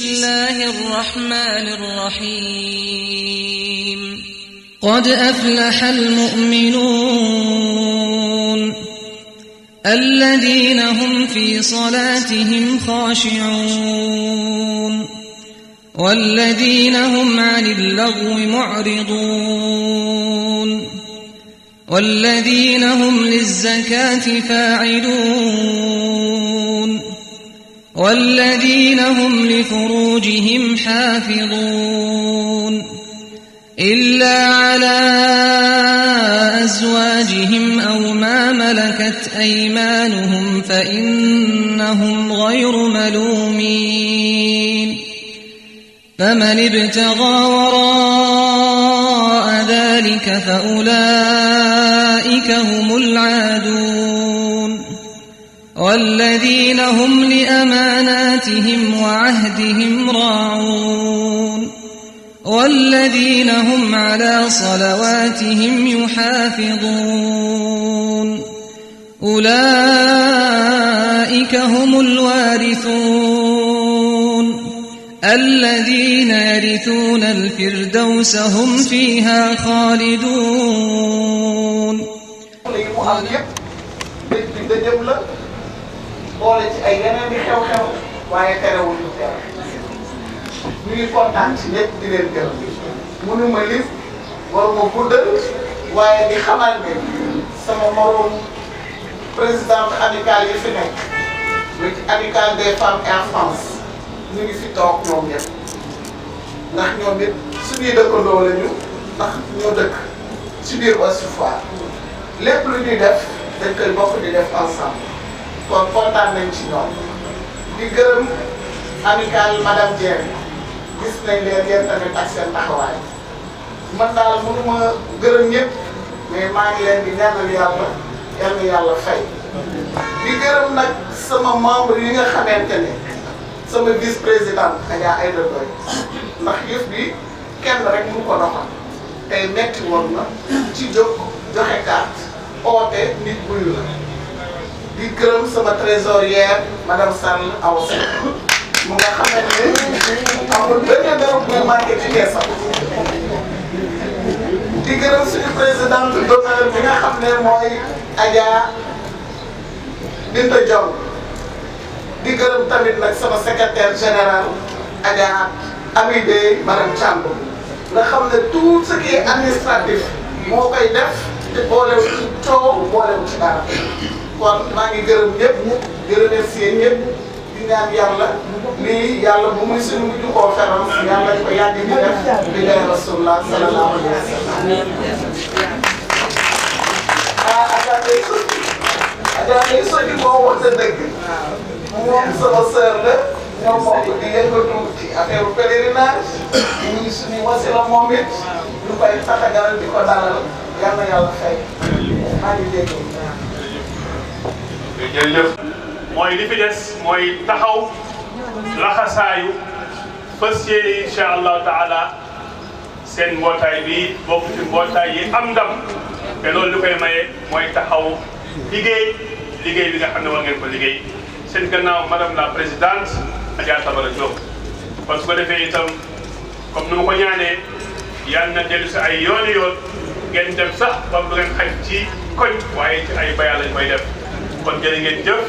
الله الرحمن الرحيم قد أفلح المؤمنون الذين هم في صلاتهم خاشعون والذين هم عن اللغو معرضون والذين هم للزكاة فاعلون والذين هم لفروجهم حافظون إلا على أزواجهم أو ما ملكت أيمانهم فإنهم غير ملومين فمن ابتغى وراء ذلك فأولئك هم العادون والذين هم لأماناتهم وعهدهم راعون والذين هم على صلواتهم يحافظون أولئك هم الوارثون الذين يرثون الفردوس هم فيها خالدون boole ci ay yeneen di xew-xew waaye terewul ñu teew ñu ngi kontaan ci ñëpp di leen gërëm mënuma lis waruma guddal waaye di xamal ne sama moroom présidente amicale yi fi nekk muy ci amicale des femmes en France ñu ngi fi toog ñoom ñëpp ndax ñoom it suñuy dëkkandoo lañu ndax ñoo dëkk ci biir Ouest Foire lépp lu ñuy def dañ koy bokk di def ensemble. kon kontaan nañ ci ñoom di gërëm amicale madame Dieng gis nañ leen yéen tamit ak seen taxawaay man daal mënuma gërëm ñëpp mais maa ngi leen di ñaanal yàlla yal na yàlla fay. di gërëm nag sama membre yi nga xamante ne sama vice présidente Adja Aïda Ndoye ndax yëf bi kenn rek mu ko doxal tey metti woon na ci jóg joxe carte oote nit buyu la. di gërëm sama trésorière madame Sall Awa Seck mu nga xamante ne amul benn dërëm buy manqué ci keesam di gërëm suñu présidente d'honneur bi nga xam ne mooy Adja Binta Diaw di gërëm tamit nag sama secrétaire général Adja Amidé madame Thiambo nga xam ne tout ce qui est administratif moo koy def te boolewu ci coow boolewu ci dara. kon maa ngi gërëm ñëpp di remercier ñëpp di ñaan yàlla lii yàlla bu muy suñu mujj conférence yàlla ñu ko yàgg di def di jaay Rasulullah sallallahu alayhi wa sallam. Adja Ndeye Soji moo wax dëgg moom sama sœur la ñoo bokk di yëngatu ci affaire pèlerinage ñu ngi suñu wasila moom it ñu koy tatagal di ko dalal yal na yàlla fay maa ngi dégg. jërëjëf mooy li fi des mooy taxaw laxasaayu fas yéene incha allahu taala seen mbootaay bi bokk ci mbootaay yi am ndam te loolu li koy maye mooy taxaw liggéey bi nga xam ne war ngeen ko liggéey seen gannaaw madame la présidente Adja Tabara Diop kon su ko defee itam comme ni ma ko ñaanee yàlla na dellu si ay yooni yoon ngeen dem sax ba du ngeen xaj ci koñ waaye ci ay bayal lañ koy def. kon jërë ngeen jëf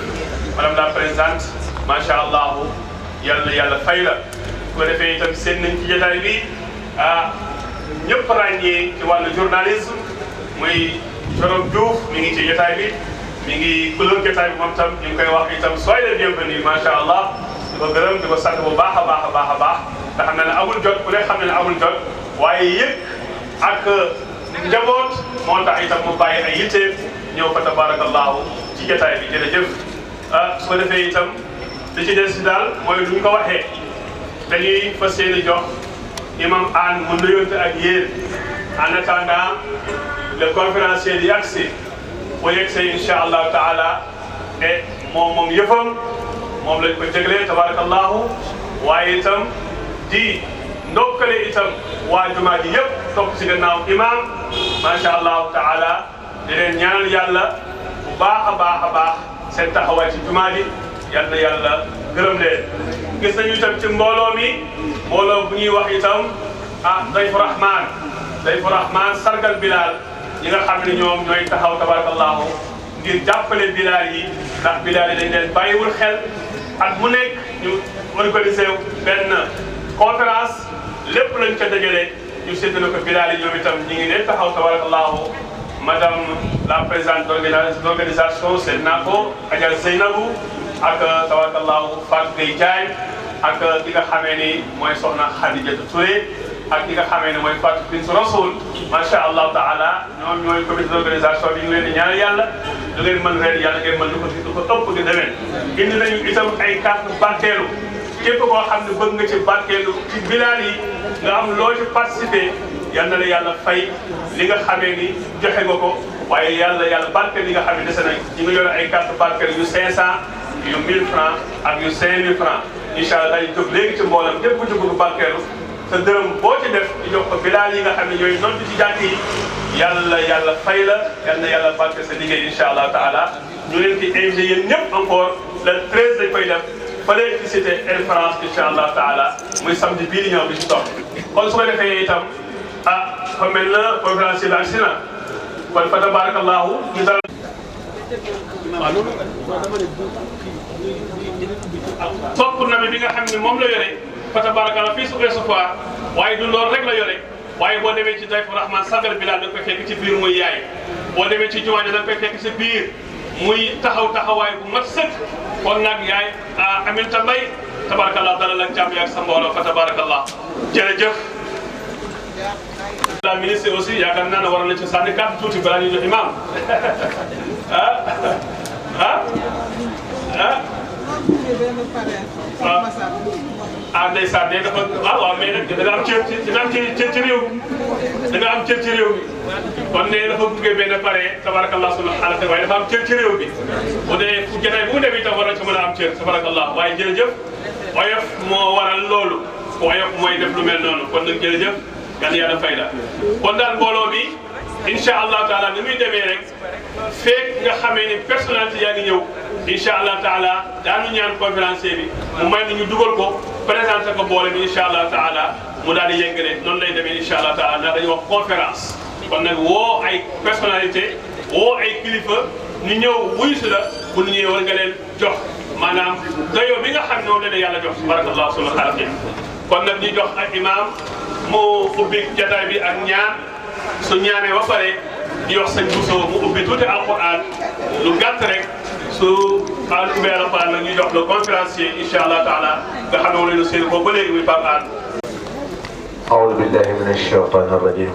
madame la présidente macha allah yàlla fay la su ko defee itam seen nañ ci jotaay bi ñëpp ràññee ci wàllu journalisme muy Jérôme Diouf mi ngi ci jotaay bi mi ngi couleur jotaay bi moom tam ñu ngi koy wax itam soyez les bienvenus macha allah di ko gërëm di ko sant bu baax a baax a baax a baax te xam na ne amul jot ku ne xam na ne amul jot waaye yëpp ak njaboot moo tax itam mu bàyyi ay yitteem ñëw fa tabarakallahu ci jotaay bi jërëjëf su ko defee itam li ci des si daal mooy lu ñu ko waxee dañuy fas yéene jox imam Anne mu nuyonte ak yéen en attendant le conférencier di agsi bu yegsee incha allahu taala et moom yëfam moom lañ ko jéglee tabarakallahu waaye itam di ndokkale itam waa jumaa ji yëpp topp si gannaaw imam macha allahu taala di leen ñaanal yàlla bu baax a baax seen taxawaay ci jumaa ji yal na yàlla gërëm leen. gis nañu itam ci mbooloo mi mbooloo bu ñuy wax itam dayfu rahman sargal Bilal ñi nga xam ne ñoom ñooy taxaw tabarakallahu ngir jàppale Bilal yi ndax Bilal yi dañ leen bàyyiwul xel at mu nekk ñu organisé benn conférence lépp lañ ca dajale ñu séddale ko Bilal yi ñoom itam ñi ngi ne taxaw tabarakallahu madame la présidente d'organisation seen naa ko Adja Zeynabou ak tabarakallahu Fatou Gueye Diagne ak ki nga xamee ni mooy soxna Khadijatu Touré ak ki nga xamee ne mooy Fatou Bintou Rasoul macha allah taala ñoom ñooy comité d'organisation bi ñu leen di ñaanal yàlla lu ngeen mën ren yàlla ngeen mën lu ko ëpp di demee indi nañu itam ay carte barkeelu képp koo xam ne bëgg nga ci barkeelu ci Bilal yi nga am loo ci participé yal na la yàlla fay li nga xamee ni joxe nga ko waaye yàlla barkeel li nga xam ne dese nañ ñi nga yore ay carte barkeelu yu 500 yu 1000 francs ak yu 5000 francs incha allah dañu jóg léegi ci mboolam ñëpp ku ci bëgg barkeelu te dërëm boo ci def di jox ko Bilal yi nga xam ne ñooy nodd ci jàkk yi yàlla fay la yal na yàlla barke sa liggéey incha allah taala ñu leen di invité yéen ñëpp encore le 13 dañ koy def fële ci cité Air France incha allah taala muy samedi bii di ñëw bi ci topp kon su ko defee itam fa mel na conférence bi agsi na kon fa tabarakallahu ñu dal topp na bi nga xam ne moom la yore fa tabarakallahu fii su Ouest Foire waaye du loolu rek la yore waaye boo demee ci Dayfu Rahman sagal Bilal da nga koy fekk ci biir muy yaay boo demee ci jumaa ji da nga koy fekk ci biir muy taxawaay bu mat sëkk kon nag yaay Aminata Mbaye tabarakallah dalal ak jàmm ak sa mbooloo fa tabarakallah jërëjëf. la ministre aussi yaakaar naa ne war na ci sànni kàddu tuuti balaa ñuy jox imam ndeysaan de dafa waaw mais nag da nga am cër ci réew mi da nga am cër ci réew mi kon ne dafa gunge benn pare tabarakallah sunu xaalate waaye dafa am cër ci réew mi bu dee fu jotaay bu mu dem itam war na ci mën a am cër tabarakallah waaye jërëjëf oyof moo waral loolu oyof mooy def lu mel noonu kon nag jërëjëf yàlla yàlla fay la kon daal mbooloo mi incha allah taala ni muy demee rek feek nga xamee ni personnalité yaa ngi ñëw incha allah taala daanu ñaan conférencier bi mu may ni ñu dugal ko présenté ko boole bi incha allah taala mu daal di yëngale noonu lay demee incha allah taala ndax dañuy wax conférence kon nag woo ay personnalité woo ay kilifa ñu ñëw wuyu si la bu ñu ñëwee war nga leen jox maanaam dayoo bi nga xam ne moom la leen yàlla jox barakallahu sunu xalaat kon nag ñu jox ak imam mu ubbi jataay bi ak ñaan su ñaanee ba pare di wax sëñ Bousso mu ubbi tuuti alquran lu gàtt rek su ubbee alquran nag ñu jox le conférencier incha allah taala nga xam ne wala ñu seen boobu ba léegi muy Pape Hann. أعوذ بالله من الشيطان الرجيم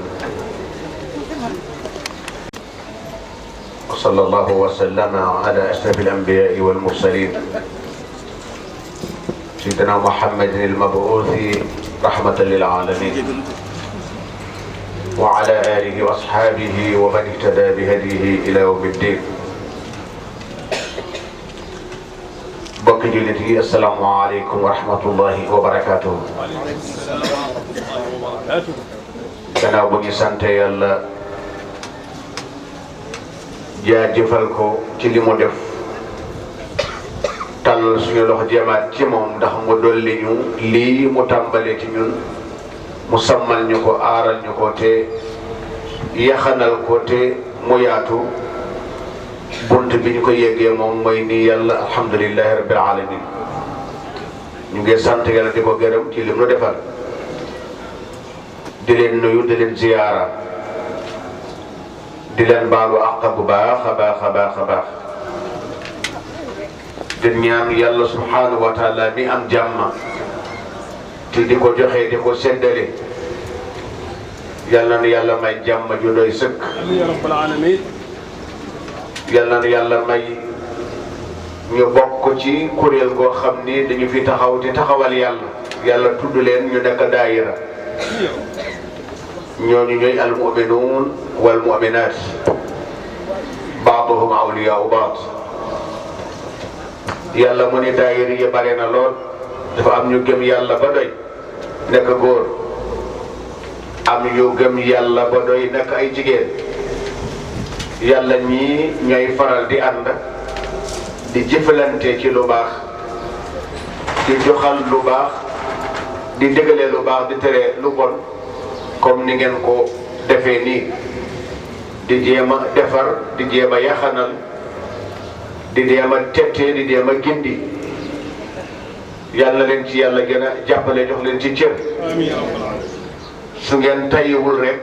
وصلى الله وسلم على أشرف الأنبياء والمرسلين سيدنا محمد المبعوث رحمة للعالمين وعلى آله وأصحابه ومن اهتدى بهديه إلى يوم الدين. بك جلتي السلام عليكم ورحمة الله وبركاته. gannaaw bu ñu sant yàlla jaajëfal ko ci li mu def tàllal suñu loxo jëmaat ci moom ndax mu dolli ñu lii mu tàmbalee ci ñun mu sàmmal ñu ko aaral ñu ko te yaxanal ko te mu yaatu bunt bi ñu ko yeggee moom mooy ni yàlla alhamdulillahi rabbil alamin ñu ngi sant yàlla di ko gërëm ci lim nu defal di leen nuyu di leen ziyaara di leen baalu àq bu baax a baax a baax a baax di ñaan yàlla subhanahu wa taala mi am jàmm te di ko joxe di ko séddale yàlla na yàlla may jàmm ju doy sëkk ya rabbal alamin yàlla na yàlla may ñu bokk ci kuréel goo xam ni dañu fi taxaw di taxawal yàlla tudd leen ñu nekk daayira ñooñu ñooy almuminuun wal muminaat baaduhum awliyaau baad yàlla mu ni daayira yi bare na lool dafa am ñu gëm yàlla ba doy nekk góor am ñu gëm yàlla ba doy nekk ay jigéen yàlla ñii ñooy faral di ànd di jëfalante ci lu baax di joxal lu baax di dégale lu baax di tere lu bon comme ni ngeen ko defee nii di jéem a defar di jéem a yaxanal di jéem a tette di jéem a gindi yàlla leen ci yàlla gën a jàppale jox leen ci cër su ngeen tayiwul rek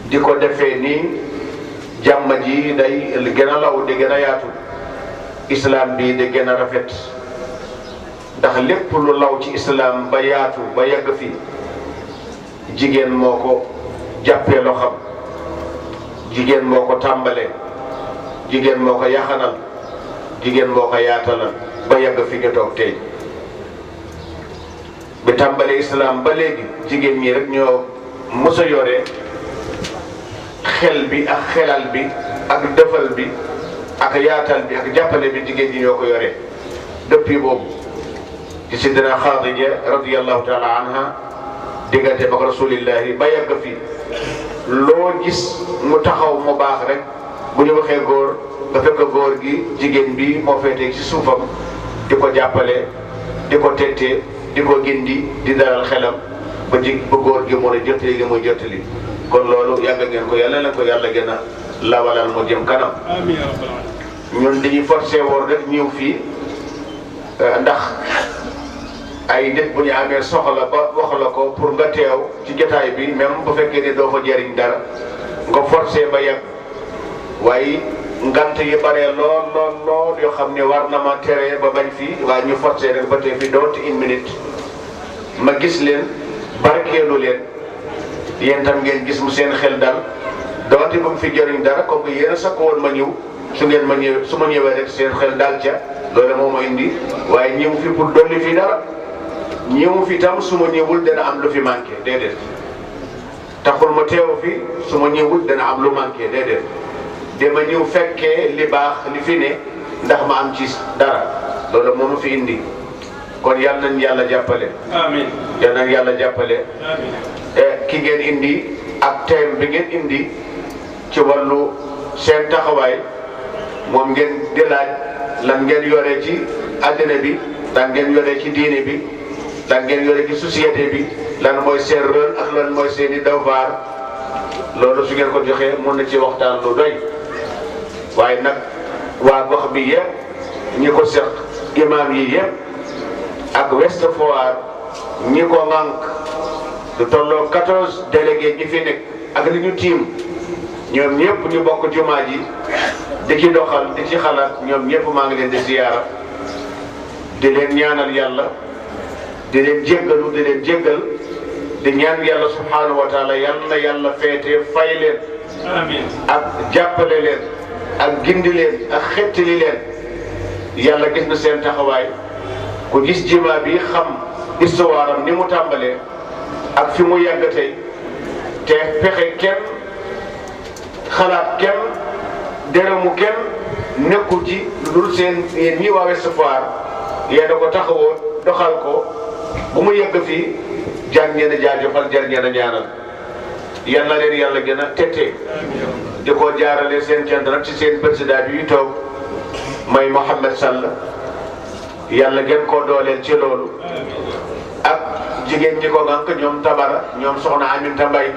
di ko defee nii jàmm ji day gën a law di gën a yaatu islam bi di gën a rafet ndax lépp lu law ci islam ba yaatu ba yegg fi jigéen moo ko jàppee loxam jigéen moo ko tàmbalee jigéen moo ko yaxanal jigéen moo ko yaatalal ba yegg fi ñu toog tey bi tàmbalee islam ba léegi jigéen ñi rek ñoo mës a yore xel bi ak xelal bi ak defal bi ak yaatal bi ak jàppale bi jigéen ñi ñoo ko yore depuis boobu ci sidina Xaadija radiyallahu taala anha diggante ak rasulillahi ba yegg fi loo gis mu taxaw mu baax rek bu ñu waxee góor nga fekk góor gi jigéen bi moo féetee ci suufam di ko jàppale di ko tettee di ko gindi di dalal xelam ba góor gi mën a jottali li muy jottali kon loolu yàgg ngeen ko yàlla na ko yàlla gën a lawalal mu jëm kanam ñun dañuy forcé woon rek ñëw fii ndax ay nit bu ñu amee soxla ba wax la ko pour nga teew ci jotaay bi même bu fekkee ne doo fa jëriñ dara nga forcé ba yegg waaye ngant yi bare lool yoo xam ne war na ma tere ba bañ fii waaye ñu forcé rek ba tey fi doonte une minute ma gis leen barkeelu leen yéen tam ngeen gis mu seen xel dal doonte bu mu fi jëriñ dara comme que yéen a sakk woon ma ñëw su ngeen ma ñëw su ma ñëwee rek seen xel dal ca loolu moo ma indi waaye ñëw fi pour dolli fi dara ñëw fi tam su ma ñëwul dana am lu fi manqué déedéet taxul ma teew fi su ma ñëwul dana am lu manqué déedéet dama ñëw fekkee li baax li fi ne ndax ma am ci dara loolu moo ma fi indi kon yal nañ yàlla jàppale. amiin yal nañ yàlla jàppale. amiin ki ngeen indi ak thème bi ngeen indi ci wàllu seen taxawaay moom ngeen di laaj lan ngeen yore ci àddina bi lan ngeen yore ci diine bi lan ngeen yore ci société bi lan mooy seen rôle ak lan mooy seen i devoir loolu su ngeen ko joxee mën na ci waxtaan lu doy waaye nag waa gox bi yëpp ñi ko seq imam yi yëpp ak Ouest Foire ñi ko ŋànk lu tolloo 14 délégués ñi fi nekk ak li ñu tiim ñoom ñëpp ñu bokk jumaa ji di ci doxal di ci xalaat ñoom ñëpp maa ngi leen di ziyaara di leen ñaanal yàlla di leen jéggalu di leen jéggal di ñaan yàlla subhanahu wa taala yal na yàlla feete fay leen amiin ak jàppale leen ak gindi leen ak xettali leen yàlla gis na seen taxawaay ku gis jumaa bi xam histoire am ni mu tàmbalee ak fi mu yàgg tey te pexe kenn xalaat kenn dërëmu kenn nekkul ci lu dul seen yéen ñi waa Ouest Foire yéen a ko taxawoo doxal ko bu mu yegg fii jar ngeen a jaajëfal jar ngeen a ñaanal yal na leen yàlla gën a tette di ko jaarale seen cant nag ci seen président bi toog mooy Mohamed Sall yàlla gën koo dooleel ci loolu ak jigéen ñi ko ngànk ñoom Tabara ñoom soxna Aminta Mbaye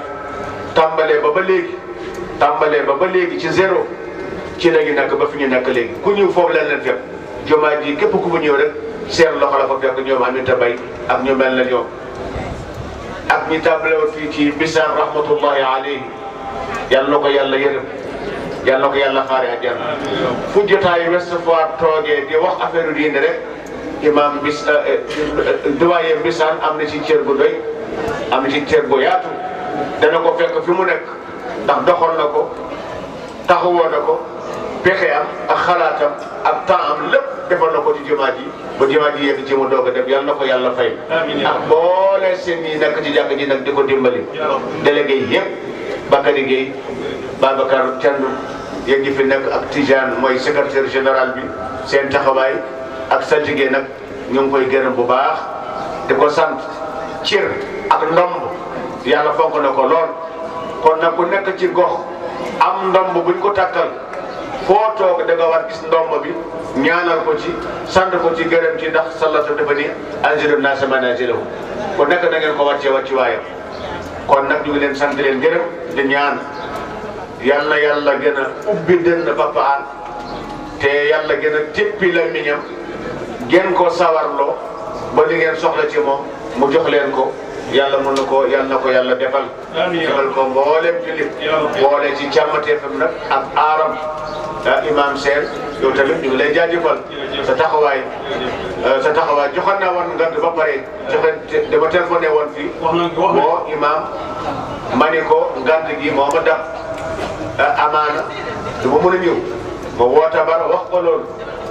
tàmbalee ba ba léegi ci zéro ci léegi nag ba fi ñu nekk léegi ku ñëw foofu leen fekk jumaa ji képp ku mu ñëw rek seen loxo la fa fekk ñoom Aminta Mbaye ak ñu mel na ñoom ak ñi tàmbale woon fii ci Bissane rahmatullahi alayhi yal na ko yàlla yërëm yal na ko yàlla xaare àjjana fu jotaayu Ouest Foire toogee di wax affaire diine rek imam bis doyen Bissane am na ci cër bu doy am na ci cër bu yaatu dana ko fekk fi mu nekk ndax doxoon na ko taxawoon na ko pexe am ak xalaatam ak temps am lépp defal na ko ci jumaa ji ba jumaa ji yegg ci mu doog a def yal na ko yàlla fay ak boole seen yi nekk ci jàkk ji nag di ko dimbali délégué yi yëpp Bakary Gueye Babacar Thiandoum yéen ñi fi nekk ak Tijane mooy secrétaire général bi seen taxawaay ak saltige nag ñu ngi koy gërëm bu baax di ko sant cër ak ndomb yàlla fonk na ko lool kon nag ku nekk ci gox am ndomb buñ ko takkal foo toog da nga war gis ndomb bi ñaanal ko ci sant ko ci gërëm ci ndax sallatu dafa ni anzilu naasa manaazilahum kon nekk na ngeen ko wàccee wàcci waayam kon nag ñu ngi leen sant leen gërëm di ñaan yàlla yàlla gën a ubbi dënn Papa Hann te yàlla gën a téppi làmmiñam gën ko sawarloo ba li ngeen soxla ci moom mu jox leen ko yàlla mën na ko yàlla defal defal ko mboolem jullit boole ci càmmateefam nag ak aaram imam Sène yow tamit ñu ngi lay jaajëfal sa taxawaay joxoon naa woon ngant ba pare joxe dama téléphoné woon fii boo imam ma ni ko ngant gi moo ma dab amaana du ma mën a ñëw ma woo Tabara wax ko loolu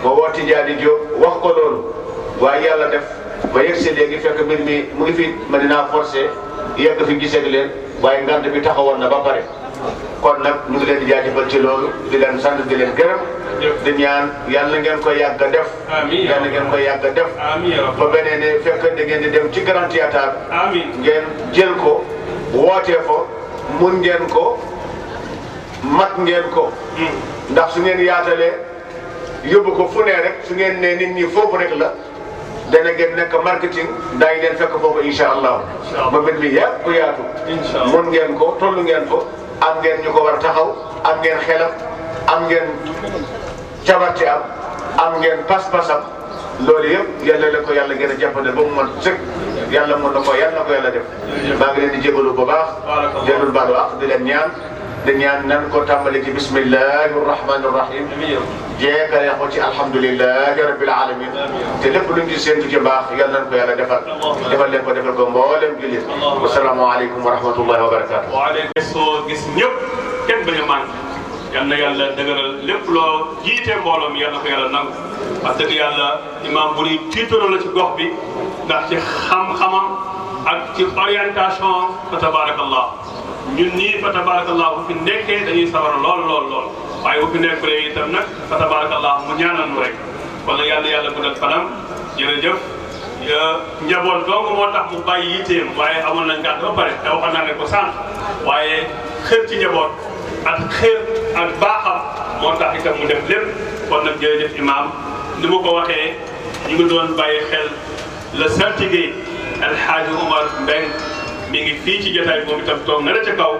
ma woo Tidiane Diop wax ko loolu waaye yàlla def ba yegg si léegi fekk mbir mi mu ngi fi ma dinaa forcé yegg fi gisee leen waaye ngant bi taxawoon na ba pare kon nag ñu ngi leen di jaajëfal ci loolu di leen sant di leen gërëm di ñaan yàlla ngeen ko yàgg a def yàlla ngeen ko yàgg a def ba beneen ne fekk da ngeen di dem ci Grand Théâtre ngeen jël ko wootee fo mun ngeen ko mat ngeen ko ndax su ngeen yaatalee yóbbu ko fu ne rek su ngeen ne nit ñi foofu rek la dana ngeen nekk marketing daañu leen fekk foofu incha allah ba mbir mi yëpp yaatu mun ngeen ko tollu ngeen ko am ngeen ñu ko war a taxaw am ngeen xelam am ngeen cabarte am ngeen pas-pasam loolu yëpp yàlla la ko yàlla gën a jàppale ba mu mën sëkk yàlla mën na ko yàlla def maa ngi leen di jégalu bu baax jëlul baalu ak di leen ñaan nan ko tàmbali ci bismillahi rahmani rahim jeegale ko ci alhamdulillahi rabbil alamin te lépp luñ ci séentu ci baax yàlla nañ ko yàlla defal leen ko defal ko mboolem jullit wasalaamu aleykum wa rahmatullahi wa barakatuh soo gis ñëpp kenn bañ a manqué yal na yàlla dëgëral lépp loo jiite mbooloo mi yal na ko yàlla nangu parce que yàlla imam bu ñuy tiitaroo la ci gox bi ndax ci xam-xamam ak ci orientation fa tabarakallah ñun ñii fa tabarakallah bu fi nekkee dañuy sawar lool waaye bu fi nekkulee itam nag fa tabarakallah mu ñaanal nu rek wala yàlla guddal fanam jërëjëf njaboot dong moo tax mu bàyyi yitteem waaye amoon nañ gàtt ba pare te waxoon naa ne ko sànq waaye xër ci njaboot ak xër ak baaxam moo tax itam mu def lépp kon nag jërëjëf imam ni ma ko waxee ñu ngi doon bàyyi xel le saltige El Hadj Omar Mbeng mi ngi fii ci jotaay bi moom itam toog na la ca kaw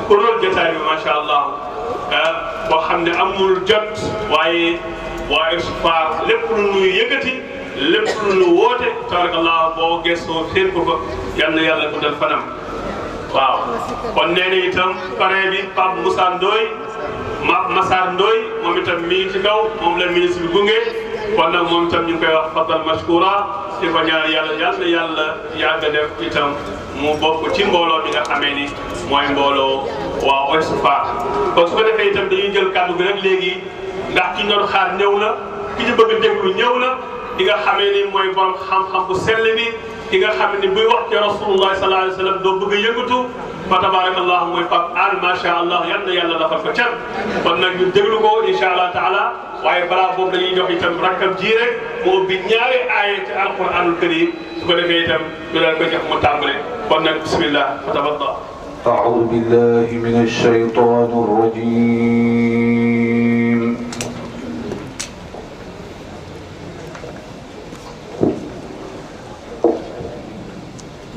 kuréel jotaay bi macha allah boo xam ne amul jot waaye Espoir lépp lu nuy yëkkati lépp lu nu woote tabarakallah boo gëstoo xéen ko fa yal na yàlla guddal fanam waaw kon nee na itam parrain bi Pape Moussa Ndoye Massar Ndoye moom itam mi ngi ci kaw moom la ministre bi gunge kon nag moom itam ñu ngi koy wax fadal mashkura di ko ñaan yàlla yàgg a def itam mu bokk ci mbooloo mi nga xamee ni mooy mbooloo waa Espoir kon su ko defee itam dañuy jël kàddu gi rek léegi ndax ki ñu doon xaar ñëw na ki ñu bëgg a déglu ñëw na ki nga xamee ni mooy borom xam-xam bu sell bi ki nga xam ne buy wax ci rasulullah sallallahu alayhi wa sallam doo bëgg a yëngatu fa tabarakallah mooy Pape Hann macha allah yal na yàlla dafal ko cat kon nag ñu déglu ko incha allah taala waaye balaa boobu dañuy jox itam rakkam ji rek mu ubbi ñaari aaya ci alquranul karim su ko defee itam ñu daal ko jox mu tàmbale kon nag bismillah fa tabaddal أعوذ بالله من الشيطان الرجيم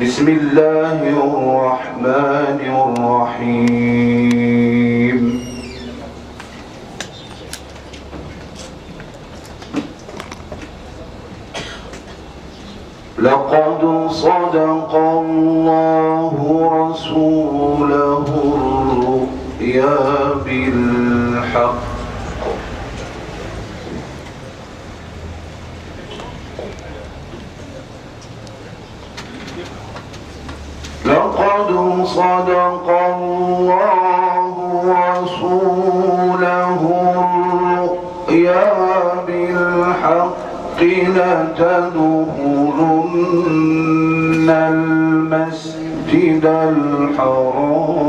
بسم الله الرحمن الرحيم لقد صدق الله رسوله الرؤيا بالحق لقد صدق الله رسوله الرؤيا بالحق لتدخلن المسجد الحرام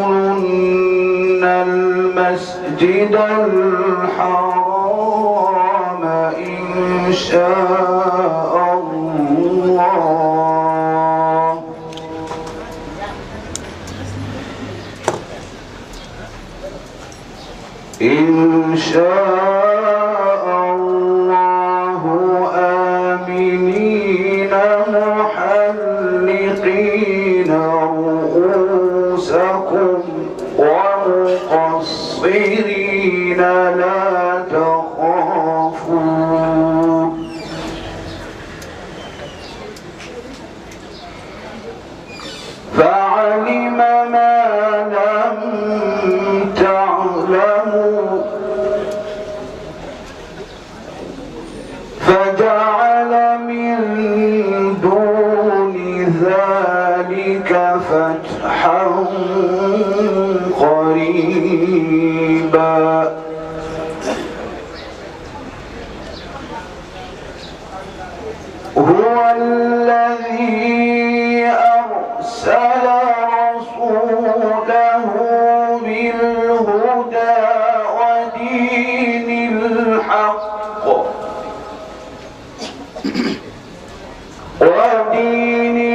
لتدخلن المسجد الحرام إن شاء الله إن شاء الله آمنين محلقين رؤوسكم ومقصرين لا تخافون فعلم ما لم تعلموا فجعل من دون ذلك فتحا قريبا هو الذي أرسل رسوله بالهدى ودين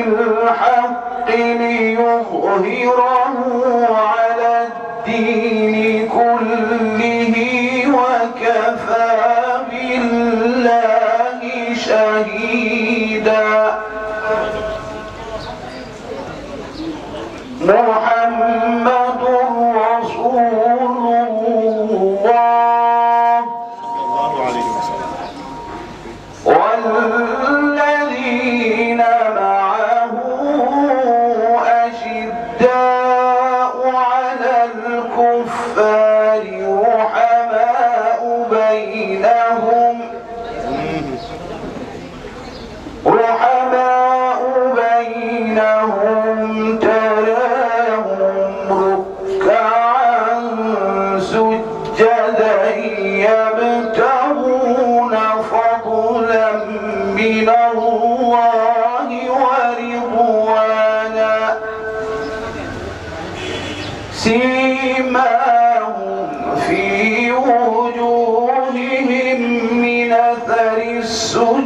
الحق ليظهره على الدين كله وكفى بالله شهيدا محمد رسول الله والذين معه أشداء على الكفار رحماء بينهم تراهم ركعا سجدا يبتغون فضلا من الله ورضوانا سيماهم في وجوههم من أثر السجود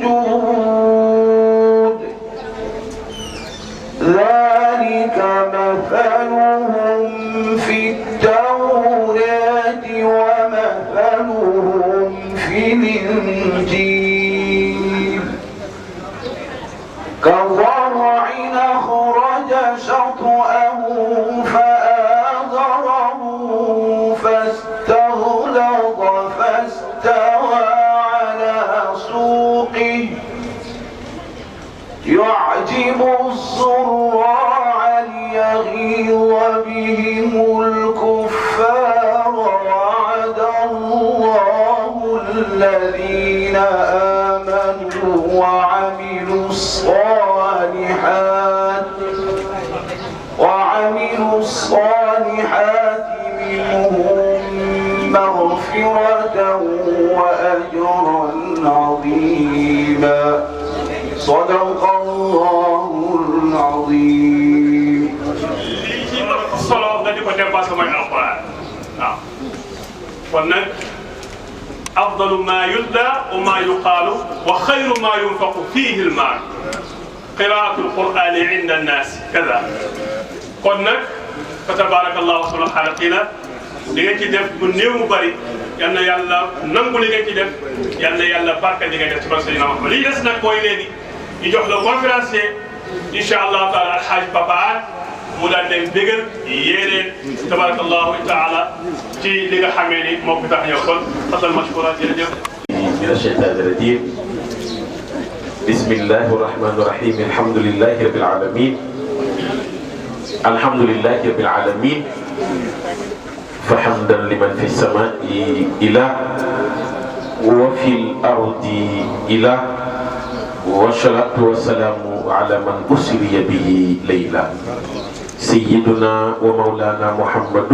ذلك مثلهم في التوراة ومثلهم في الإنجيل كزرع أخرج شطأه فآزره فاستغلظ فاستوى على سوقه يعجب الزراع ليغيظ بهم الكفار وعد الله الذين آمنوا وعملوا الصالحات منهم مغفرة وأجرا عظيما صدق الله العظيم. solo nga di ko dépassé mooy alquran waaw kon nag afdalu ma yudla wa ma yuqaalu wa xayru ma yunfaqu fihi almaal qiraatu alqurani inda annaas kaza kon nag fa tabaraka allahu ahsanul xaaliqiina li ngeen ci def mu néew mu bëri yal na yàlla nangu li ngeen ci def yal na yàlla barke li ngeen def ci barke Seydina Muhammad li des nag mooy léegi ñu jox la conférencier incha allahu taala alxaaj Papa mu daal leen bégal yéene tabarakallahu taala ci li nga xamee ni moo ko tax ñëw kon fasal mashkura jërëjëf. من الشيطان الرجيم بسم الله الرحمن الرحيم الحمد لله رب العالمين الحمد لله رب العالمين فحمدا لمن في السماء إله وفي الأرض إله والصلاة والسلام على من أسري به ليلا سيدنا ومولانا محمد